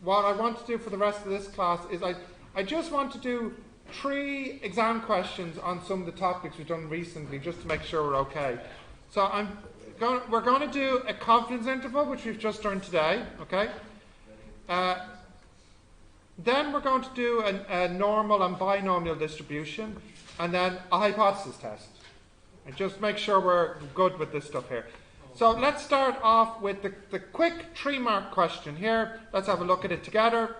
what I want to do for the rest of this class is I just want to do 3 exam questions on some of the topics we've done recently, just to make sure we're okay. So we're going to do a confidence interval, which we've just done today, okay? Then we're going to do a normal and binomial distribution, and then a hypothesis test. And just make sure we're good with this stuff here. So let's start off with the quick 3-mark question here. Let's have a look at it together.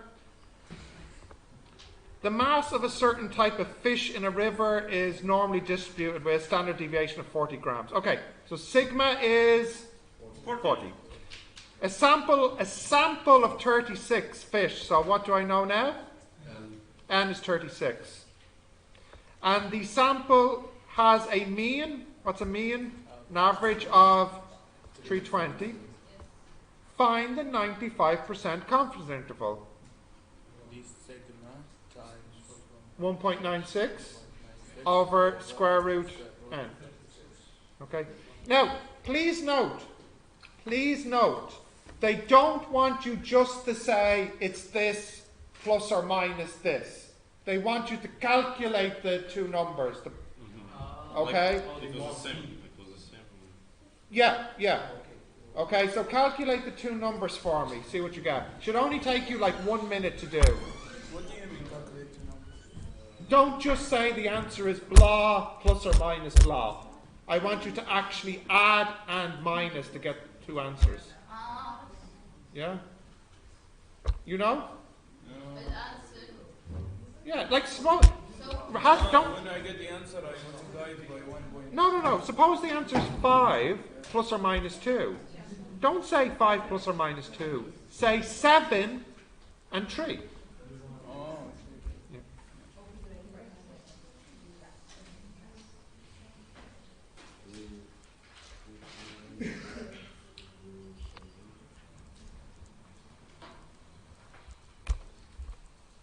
the mass of a certain type of fish in a river is normally distributed with a standard deviation of 40 grams. Okay, so sigma is 40. A sample of 36 fish. So what do I know now? N is 36. And the sample has a mean. What's a mean? An average of 320. Find the 95% confidence interval. This sigma times 1.96 over square root n. Okay. Now, please note, they don't want you just to say it's this plus or minus this. They want you to calculate the two numbers. Okay? Like, it was the same. Yeah. Okay, so calculate the two numbers for me. See what you get. Should only take you like 1 minute to do. What do you mean calculate the numbers? Don't just say the answer is blah plus or minus blah. I want you to actually add and minus to get two answers. Yeah? You know? Yeah, like small. When I get the answer, I multiply it by 1 point. No. Suppose the answer is 5 plus or minus 2. Don't say 5 plus or minus 2. Say 7 and 3. Oh, Yeah.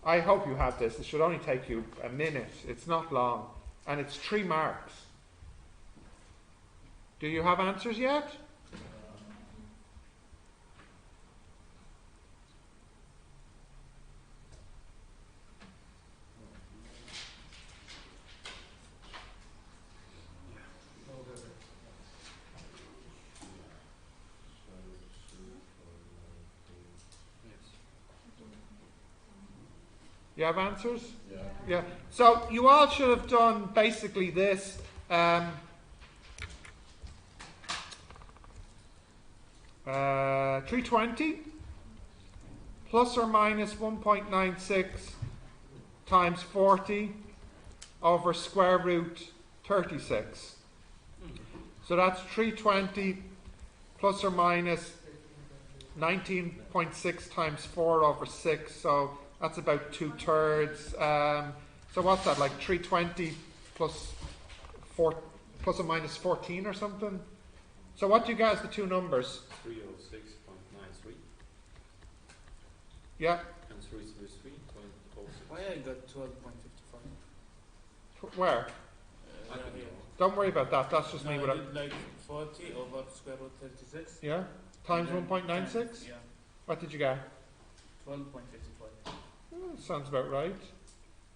I hope you have this. It should only take you a minute. It's not long. And it's 3 marks. Do you have answers yet? You have answers? Yeah. So you all should have done basically this. 320 plus or minus 1.96 times 40 over square root 36. So that's 320 plus or minus 19.6 times 4 over 6. So that's about 2/3. So what's that, like 320 plus or minus 14 or something? So what do you get as the two numbers? 306.93 Yeah. and 333.06. why I got 12.55? Where? Here. Don't worry about that. That's just me. No, With I did like 40 over square root 36. yeah. Times and then 1.96. Yeah, What did you get? 12.55. Sounds about right.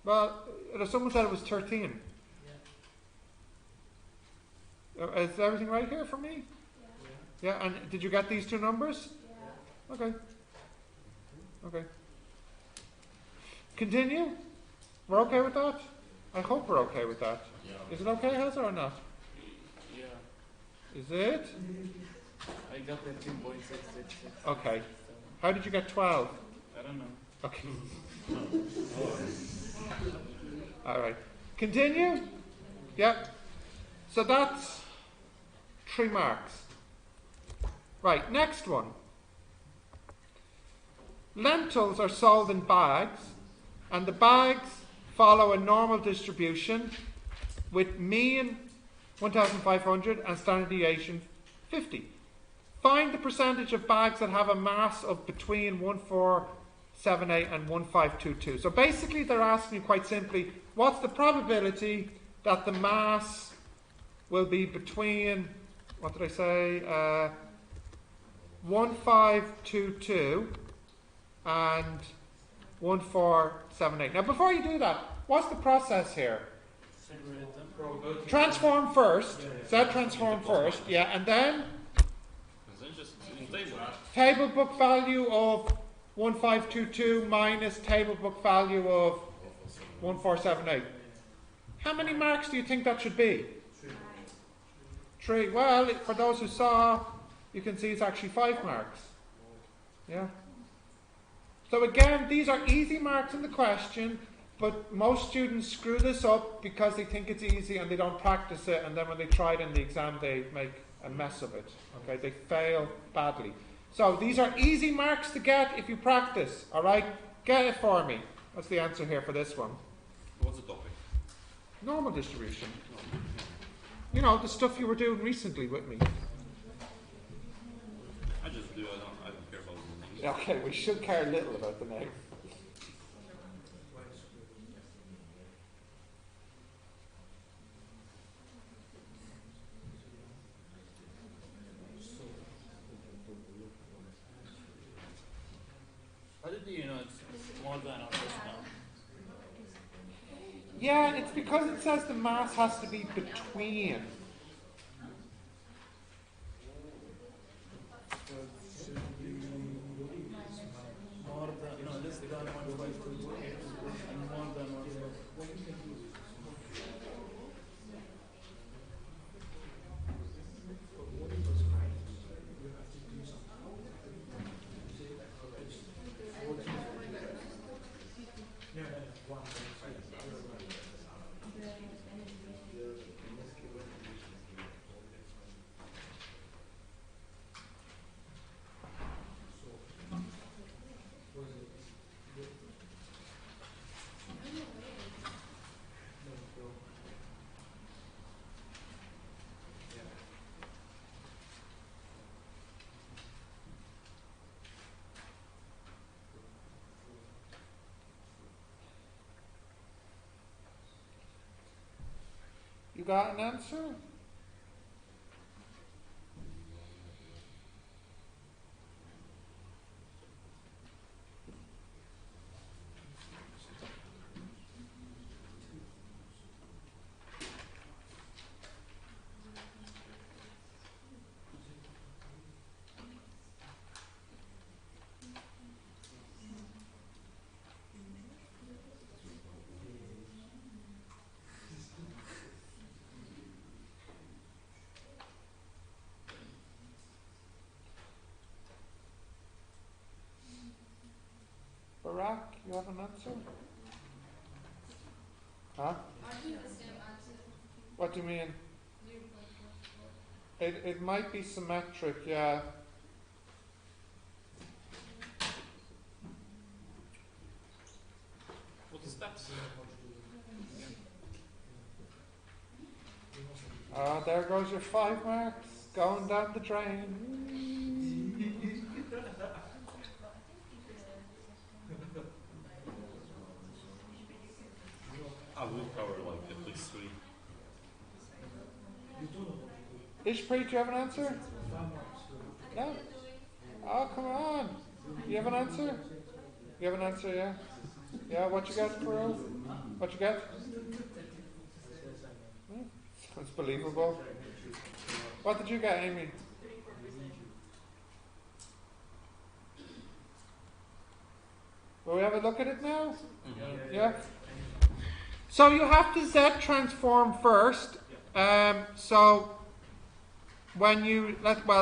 Well, someone said it was 13. Is everything right here for me? Yeah. And did you get these two numbers? Okay. Continue. We're okay with that? I hope we're okay with that. Is it okay, Hazard, or not? Yeah, Is it? I got 13.666. Okay. How did you get 12? I don't know. Okay. All right. Continue. Yep. So that's 3 marks. Right, next one. Lentils are sold in bags, and the bags follow a normal distribution with mean 1,500 and standard deviation 50. Find the percentage of bags that have a mass of between 1478 and 1522. So basically they're asking you quite simply, what's the probability that the mass will be between, what did I say, 1522 and 1478. Now before you do that, what's the process here? Separate them. Transform first. Set transform first. Yeah, and then And then just in table. table book value of 1522 minus table book value of 1478. How many marks do you think that should be? 3. Well, for those who saw, you can see it's actually 5 marks. Yeah. So again, these are easy marks in the question. But most students screw this up because they think it's easy and they don't practice it, and then when they try it in the exam they make a mess of it. Okay, they fail badly. So these are easy marks to get if you practice. Alright, get it for me. That's the answer here for this one. What's the topic? Normal distribution. No. You know, the stuff you were doing recently with me. I just do. I don't care about the names. Okay, we should care a little about the name. How did you know it's more than or less than? Yeah, it's because it says the mass has to be between. More than, no, less than 152 and more than 152. You got an answer? Barack, you have an answer? Huh? Aren't you the same answer? What do you mean? 0.44. It might be symmetric, yeah. What's the steps? Ah, there goes your 5 marks, going down the drain. I will cover like at least 3. Ishpreet, do you have an answer? No? Oh, come on. You have an answer? You have an answer, yeah? Yeah, what you get, Pearl? What you get? That's believable. What did you get, Amy? Will we have a look at it now? Yeah. So you have to Z transform first. So when you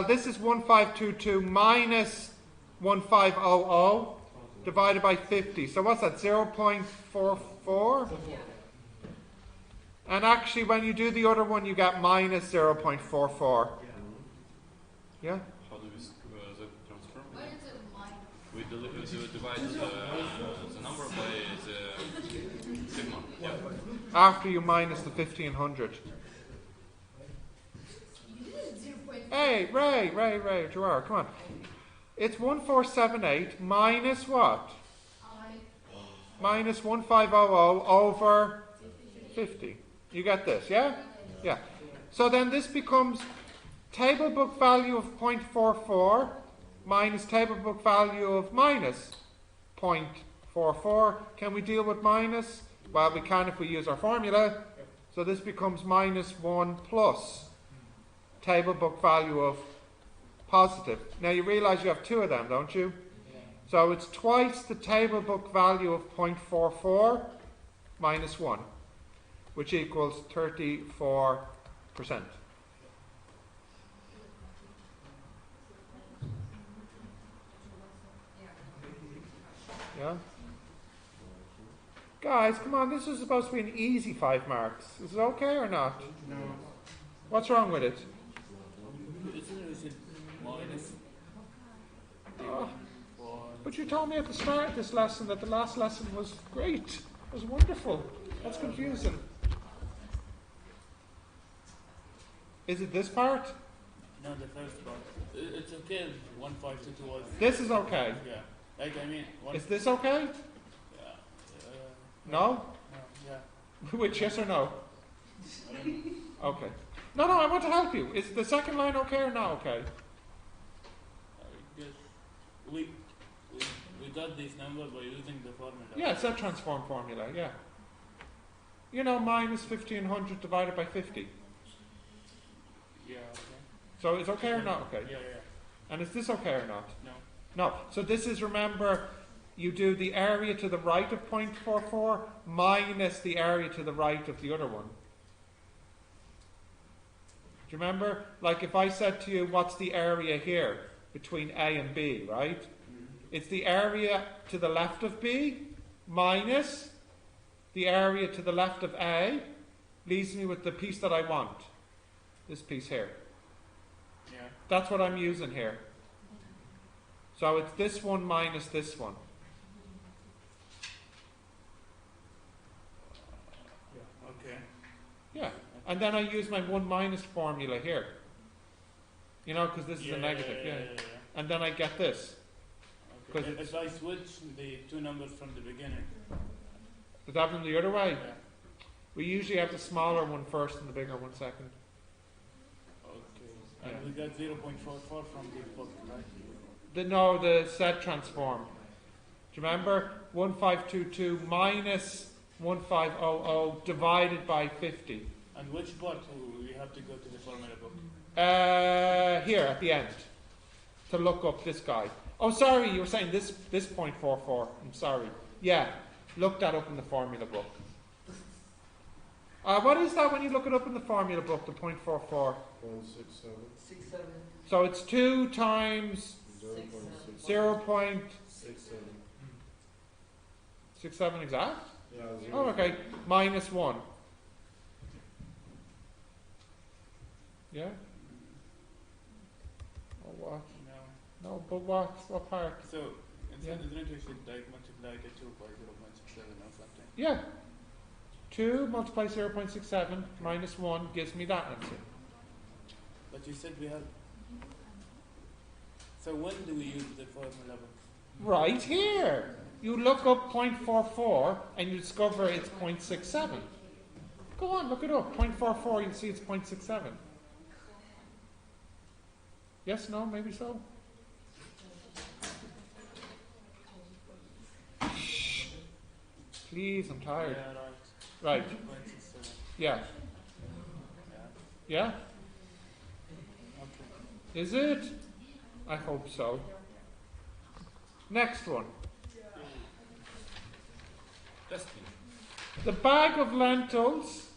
this is 1522 minus 1500 divided by 50. So what's that? 0.44? And actually when you do the other one you get minus 0.44. Yeah? How do we transform? What is it minus? We divide the number by the sigma. Yeah. After you minus the 1500. Hey, Ray, you are. Come on. It's 1478 minus what? Minus 1500 over 50. You get this, yeah? Yeah. So then this becomes table book value of 0.44 minus table book value of minus 0.44. Can we deal with minus? Well, we can if we use our formula. So this becomes minus 1 plus table book value of positive. Now you realize you have 2 of them, don't you? So it's twice the table book value of 0.44 minus 1, which equals 34%. Yeah? Guys, come on, this is supposed to be an easy 5 marks. Is it okay or not? No. What's wrong with it? Isn't it minus Oh, for but you told me at the start of this lesson that the last lesson was great. It was wonderful. That's confusing. Is it this part? no the first part? It's okay. 1522 was This is okay. yeah. Like I mean one. Is this okay? Yeah. No? No. Yeah. Which, yes or no? I don't know. Okay. No, I want to help you. Is the second line okay or not okay? I guess we got this number by using the formula. Yeah, it's that transform formula, yeah. You know, minus 1500 divided by 50. Yeah. Okay. So it's okay or not okay? Yeah. And is this okay or not? No. No. So this is, remember, you do the area to the right of 0.44 minus the area to the right of the other one. Do you remember? Like if I said to you, what's the area here between A and B, right? It's the area to the left of B minus the area to the left of A, leaves me with the piece that I want. This piece here. Yeah. That's what I'm using here. So it's this one minus this one. Okay. Yeah. And then I use my 1 minus formula here. You know, because this is a negative. Yeah. And then I get this. Okay. 'Cause If I switch the two numbers from the beginning. Does that happen the other way? Yeah. We usually have the smaller one first and the bigger one second. Okay. And Yeah. we got 0.44 from the book, right? The set transform. Do you remember? 1522 minus 1500 divided by 50. And which part we have to go to the formula book? Here at the end. To look up this guy. Oh, sorry, you were saying this 0.44. I'm sorry. Yeah, look that up in the formula book. What is that when you look it up in the formula book, the 0.44? 0.67. 67. So it's 2 times 0.6. 0.67 67. exact? Yeah, Oh, okay. Minus 1. Yeah? Or what? No. No, but what? What part? So, Yeah. isn't it we should like multiply the 2 by 0.67 or something? Yeah. 2 multiplied 0.67 minus 1 gives me that answer. But you said we have. So when do we use the formula book? Right here. You look up 0.44 and you discover it's 0.67. Go on, look it up. 0.44, you'll see it's 0.67. Yes, no, maybe so? Shh. Please, I'm tired. Yeah, right. Right. 0.67. Yeah. Yeah. Yeah? Okay. Is it? I hope so. Next one. Testing. The bag of lentils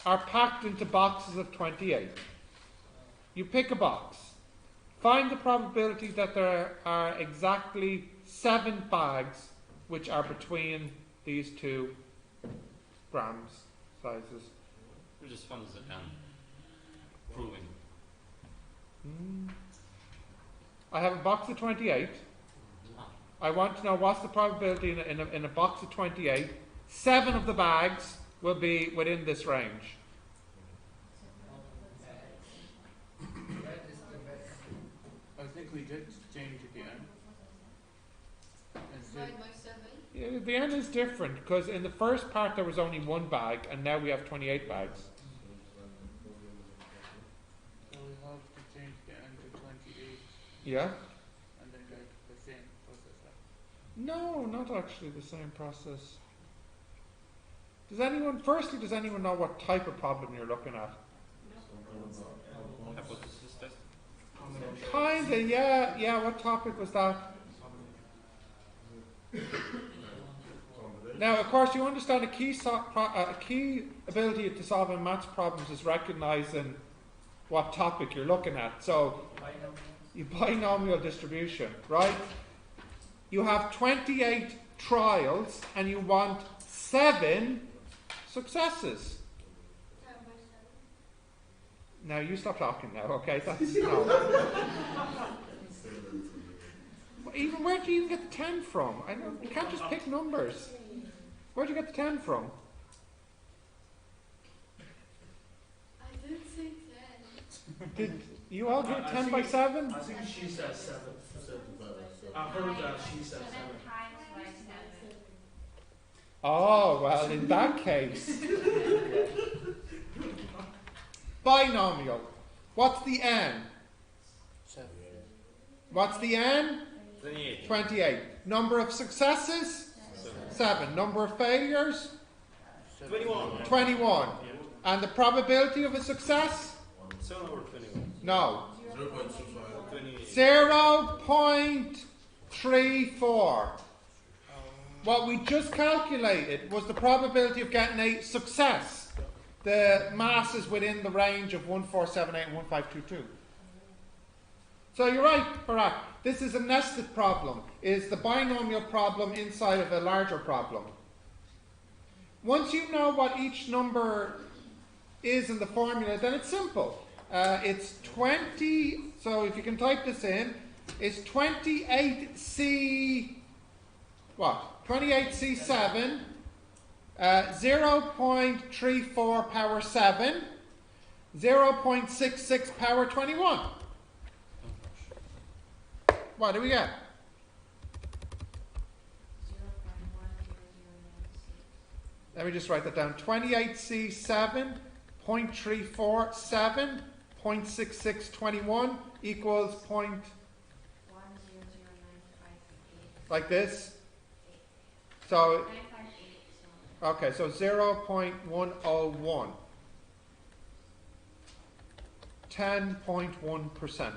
are packed into boxes of 28. You pick a box. Find the probability that there are exactly 7 bags which are between these two grams sizes. Which is fun as it can. Proving. I have a box of 28. I want to know what's the probability in a box of 28. 7 of the bags will be within this range. I think we did change again. Divide by 7. Yeah, the end is different because in the first part there was only 1 bag and now we have 28 bags. So we have to change the n to 28 Yeah? and then like the same process. Right? No, not actually the same process. Does anyone know what type of problem you're looking at? Hypothesis test. Kinda, yeah. What topic was that? Now, of course, you understand a key ability to solving maths problems is recognizing what topic you're looking at. So, you binomial distribution, right? you have 28 trials and you want 7 successes. 10 by 7. Now you stop talking now, okay? That's no. But even where do you even get the 10 from? I know you can't just pick numbers. Where do you get the 10 from? I didn't say 10. Did you all do it 10 by 7? I think she said 7. I heard that she said 7. Oh, well, in that case. Binomial. What's the n? 7. What's the n? 28. 28. Number of successes? 7. Number of failures? 21. 21. And the probability of a success? 7 over 21. No. 0.25. 28. 0.34. What we just calculated was the probability of getting a success. The mass is within the range of 1478 and 1522. So you're right, Barak. This is a nested problem. It's the binomial problem inside of a larger problem. Once you know what each number is in the formula, then it's simple. It's 20, so if you can type this in, it's 28C, what? 28C7, 0.34 power 7, 0.66 power 21. What do we get? 0.10096. Let me just write that down. 28C7, 0.34, 7, 0.6621 equals point, 1009558. like this. So, 958. okay, so 0.101. 10.1%.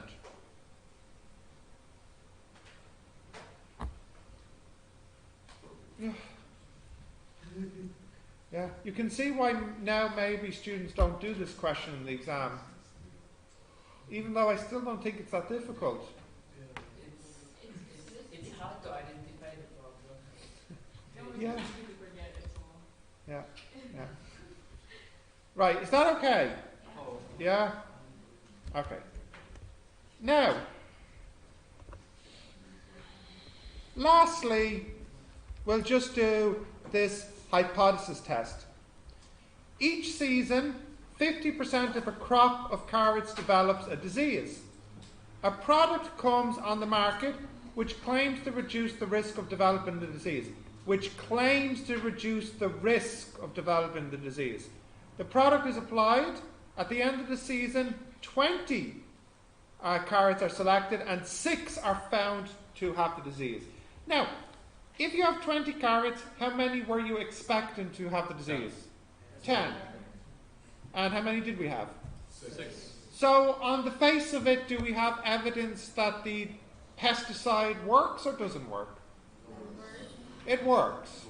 Yeah, you can see why now maybe students don't do this question in the exam. Even though I still don't think it's that difficult. It's hard to identify the problem. Yeah. You forget it's all. Yeah, yeah. Right, is that okay? Yeah? Okay. Now, lastly, we'll just do this hypothesis test. Each season, 50% of a crop of carrots develops a disease. A product comes on the market which claims to reduce the risk of developing the disease. Which claims to reduce the risk of developing the disease. The product is applied. At the end of the season, 20 carrots are selected and 6 are found to have the disease. Now, if you have 20 carrots, how many were you expecting to have the disease? 10. And how many did we have? 6. So, on the face of it, do we have evidence that the pesticide works or doesn't work? It works.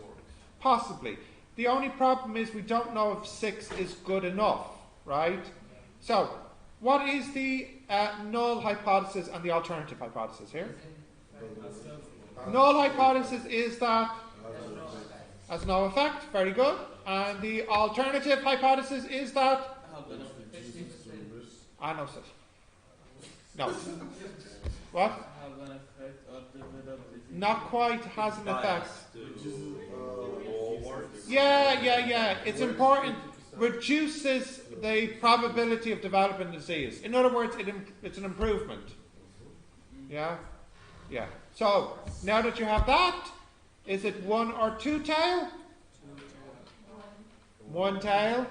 Possibly. The only problem is we don't know if 6 is good enough, right? So, what is the null hypothesis and the alternative hypothesis here? Null hypothesis is that has no effect. Very good. And the alternative hypothesis is that I know it. No. What? Not quite has an effect. Yeah. It's important. Reduces the probability of developing disease. In other words, it's an improvement. Yeah? Yeah. So, now that you have that, is it 1 or 2 tail? 1 tail?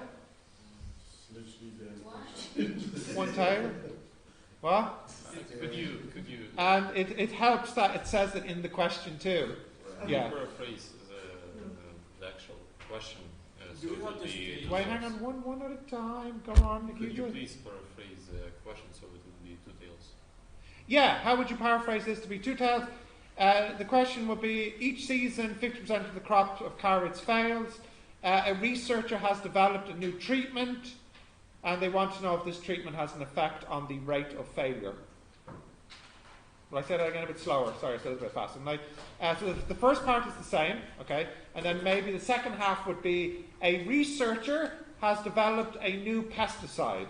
1 tail? What? Could you And it helps that it says it in the question too. Yeah. paraphrase the actual question? So it would be Wait, hang on, one at a time. Go on. Could you please paraphrase the question so it would be 2 tails? Yeah, how would you paraphrase this to be 2 tails? The question would be, each season 50% of the crop of carrots fails. A researcher has developed a new treatment and they want to know if this treatment has an effect on the rate of failure. Will I say that again a bit slower? Sorry, I said it a bit fast. So the first part is the same, okay? And then maybe the second half would be a researcher has developed a new pesticide.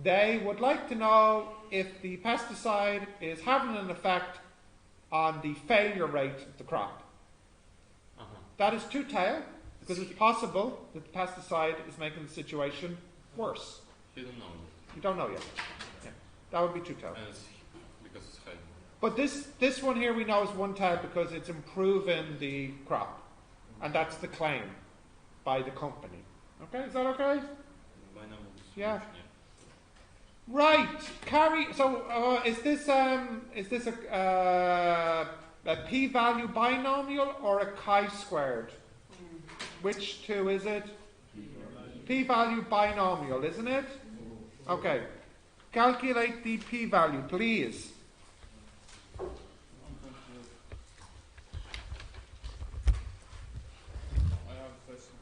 They would like to know if the pesticide is having an effect on the failure rate of the crop. That is two-tailed, because it's possible that the pesticide is making the situation worse. You don't know. You don't know yet. Yeah. That would be two-tailed. And it's because it's high. But this one here we know is one-tailed because it's improving the crop. And that's the claim by the company. Okay, is that okay? Binomial Yeah. distribution, Right, carry. So is this a p-value binomial or a chi-squared? Which two is it? P-value binomial, isn't it? Okay. Calculate the p-value, please. I have a question.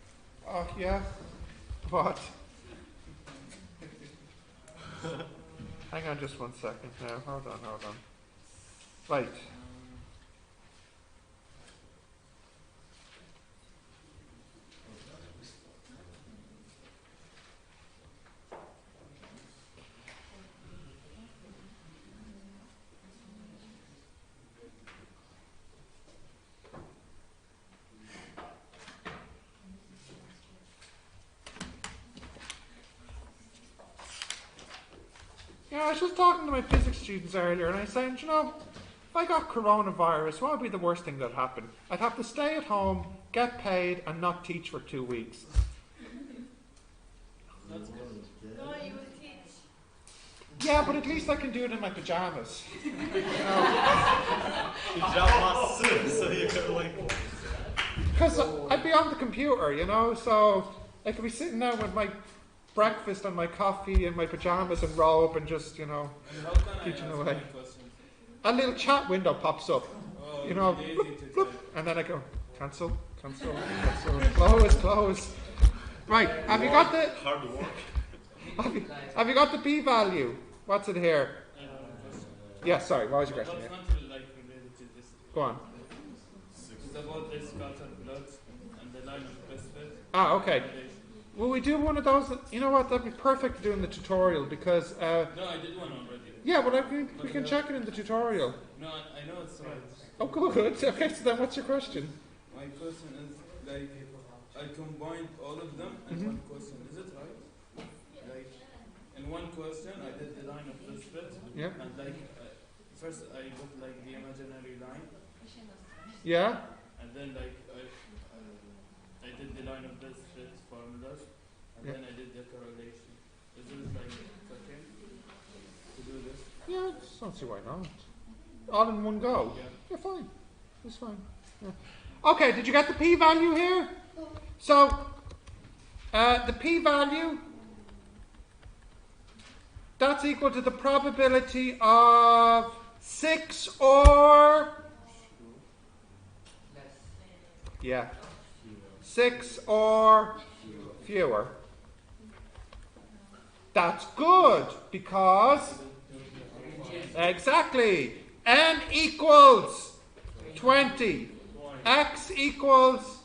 Oh yeah. What? Hang on just 1 second now. Hold on. Right. Yeah, I was just talking to my physics students earlier, and I was saying, you know, if I got coronavirus, what would be the worst thing that happened? I'd have to stay at home, get paid, and not teach for 2 weeks. That's good. No, you will teach. Yeah, but at least I can do it in my pajamas. You know? so you can like. Because I'd be on the computer, you know, so I could be sitting there with my breakfast and my coffee and my pajamas and robe and just, you know, And how can I teaching ask away. my questions? A little chat window pops up, Oh, you know, lazy bloop, to bloop, type. and then I go, cancel, close. Right, have you got the Hard work. have you got the p-value? What's it here? I have a question. Yeah, sorry, what was your What's question? Yeah. not like related to this? Go on. It's about this scattered blood and the line of best fit. Ah, okay. Relation. Will we do one of those? You know what? That'd be perfect to do in the tutorial because, No, I did one already. yeah, well, we can check it in the tutorial. No, I know it's right. Oh, good. Okay, so then what's your question? My question is like I combined all of them in Mhm. one question. Is it right? Like in one question, I did the line of this bit, Yeah. and like first I got like the imaginary line, Yeah? and then like I did the line of this bit formulas, and Yeah. then I did the correlation. Is it like okay to do this? Yeah, I just don't see why not. All in one go. Yeah. Yeah, fine. It's fine. Yeah. Okay, did you get the p-value here? So, the p-value, that's equal to the probability of 6 or... Yeah. 6 or fewer. That's good because... Exactly. N equals 20. X equals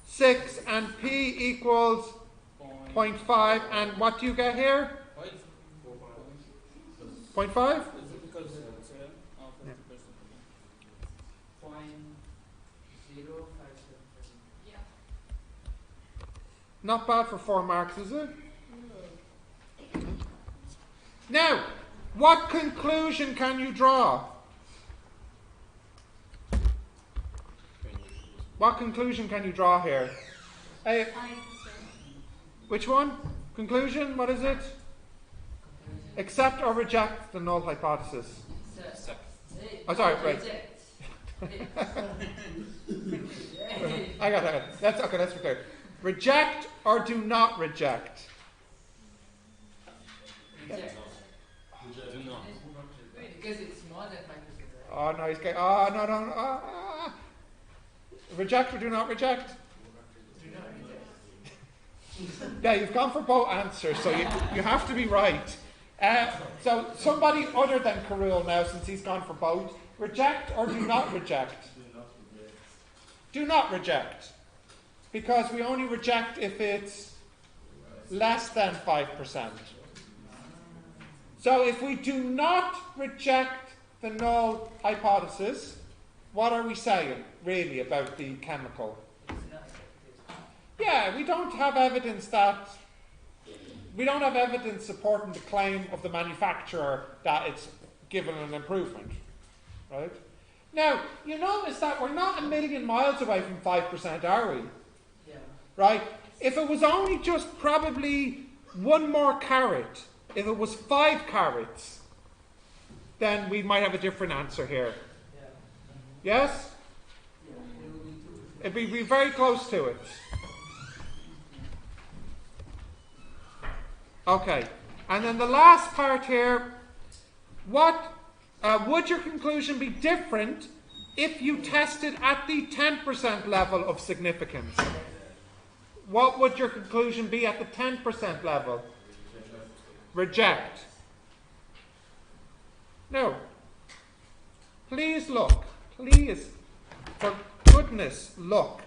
6 and P equals 0.5. And what do you get here? 0.5? Is it because it's oh, 50%? 0.0577. Yeah. Not bad for 4 marks, is it? Now, what conclusion can you draw? What conclusion can you draw here? Which one? Conclusion? What is it? Accept or reject the null hypothesis. Oh, sorry, right. I got that. That's okay. That's clear. Reject or do not reject. Reject. Do not. Because it's more than 5%. Oh no, he's getting. Oh no. Reject or do not reject. Do not reject. Yeah, you've gone for both answers, so you have to be right. So somebody other than Carul now, since he's gone for both, reject or do not reject? Do not reject. Because we only reject if it's less than 5%. So if we do not reject the null hypothesis, what are we saying, really, about the chemical? Yeah, we don't have evidence supporting the claim of the manufacturer that it's given an improvement, right? Now, you notice that we're not a million miles away from 5%, are we? Yeah. Right? If it was only just probably one more carat, if it was 5 carats, then we might have a different answer here. Yeah. Yes? Yeah. It will be 2%. It'd be very close to it. Okay. And then the last part here, what would your conclusion be different if you tested at the 10% level of significance? What would your conclusion be at the 10% level? Reject. No. Please look. Please, for goodness, look.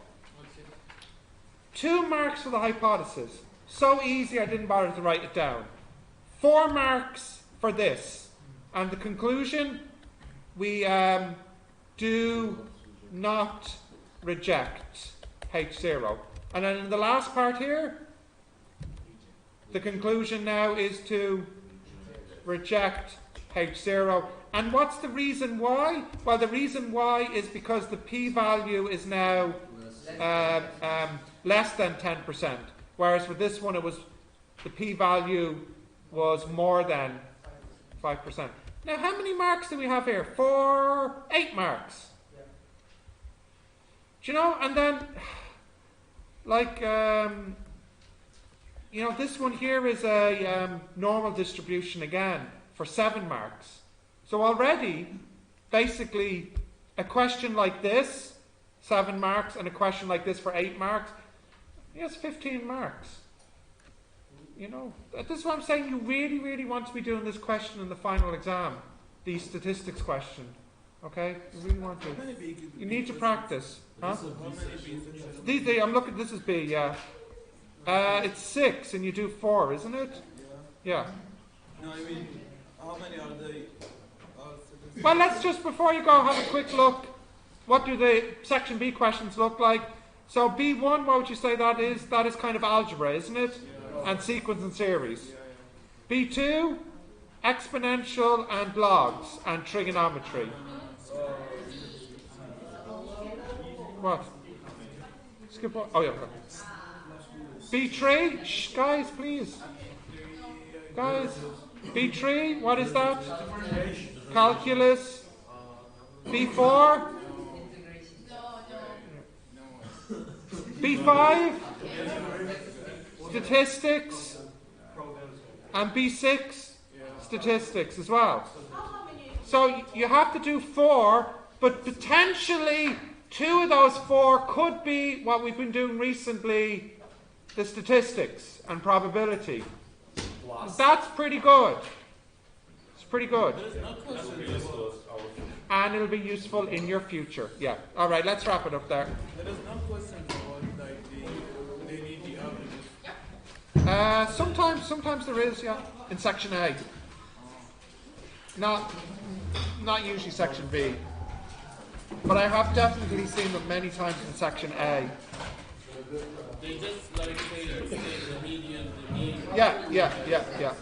2 marks for the hypothesis. So easy I didn't bother to write it down. 4 marks for this. And the conclusion, we do not reject H0. And then in the last part here, the conclusion now is to reject H0. And what's the reason why? Well, the reason why is because the p-value is now less than 10%. Whereas for this one, the p-value was more than 5%. Now, how many marks do we have here? 8 marks. Yeah. Do you know? And then, like, this one here is a normal distribution again for 7 marks. So already, basically, a question like this, 7 marks, and a question like this for 8 marks, yes, 15 marks. You know, this is what I'm saying. You really, really want to be doing this question in the final exam, the statistics question. Okay, you really want to. You need to practice, huh? I'm looking. This is B. Yeah, it's 6, and you do 4, isn't it? Yeah. No, I mean, how many are they? Well, let's just before you go have a quick look. What do the section B questions look like? So B1, what would you say that is? That is kind of algebra, isn't it? And sequence and series. B2, exponential and logs and trigonometry. What? Skip what? Oh, yeah. B3, shh, guys, please. Guys, B3, what is that? Calculus. B4? B5? Statistics. And B6? Statistics as well. So you have to do 4, but potentially 2 of those 4 could be what we've been doing recently, the statistics and probability. That's pretty good. It's pretty good. And it'll be useful in your future. Yeah. All right, let's wrap it up there. There is no question about like they need the averages. Sometimes there is, yeah, in section A. Not usually section B. But I have definitely seen them many times in section A. They just like say the median, the mean. Yeah.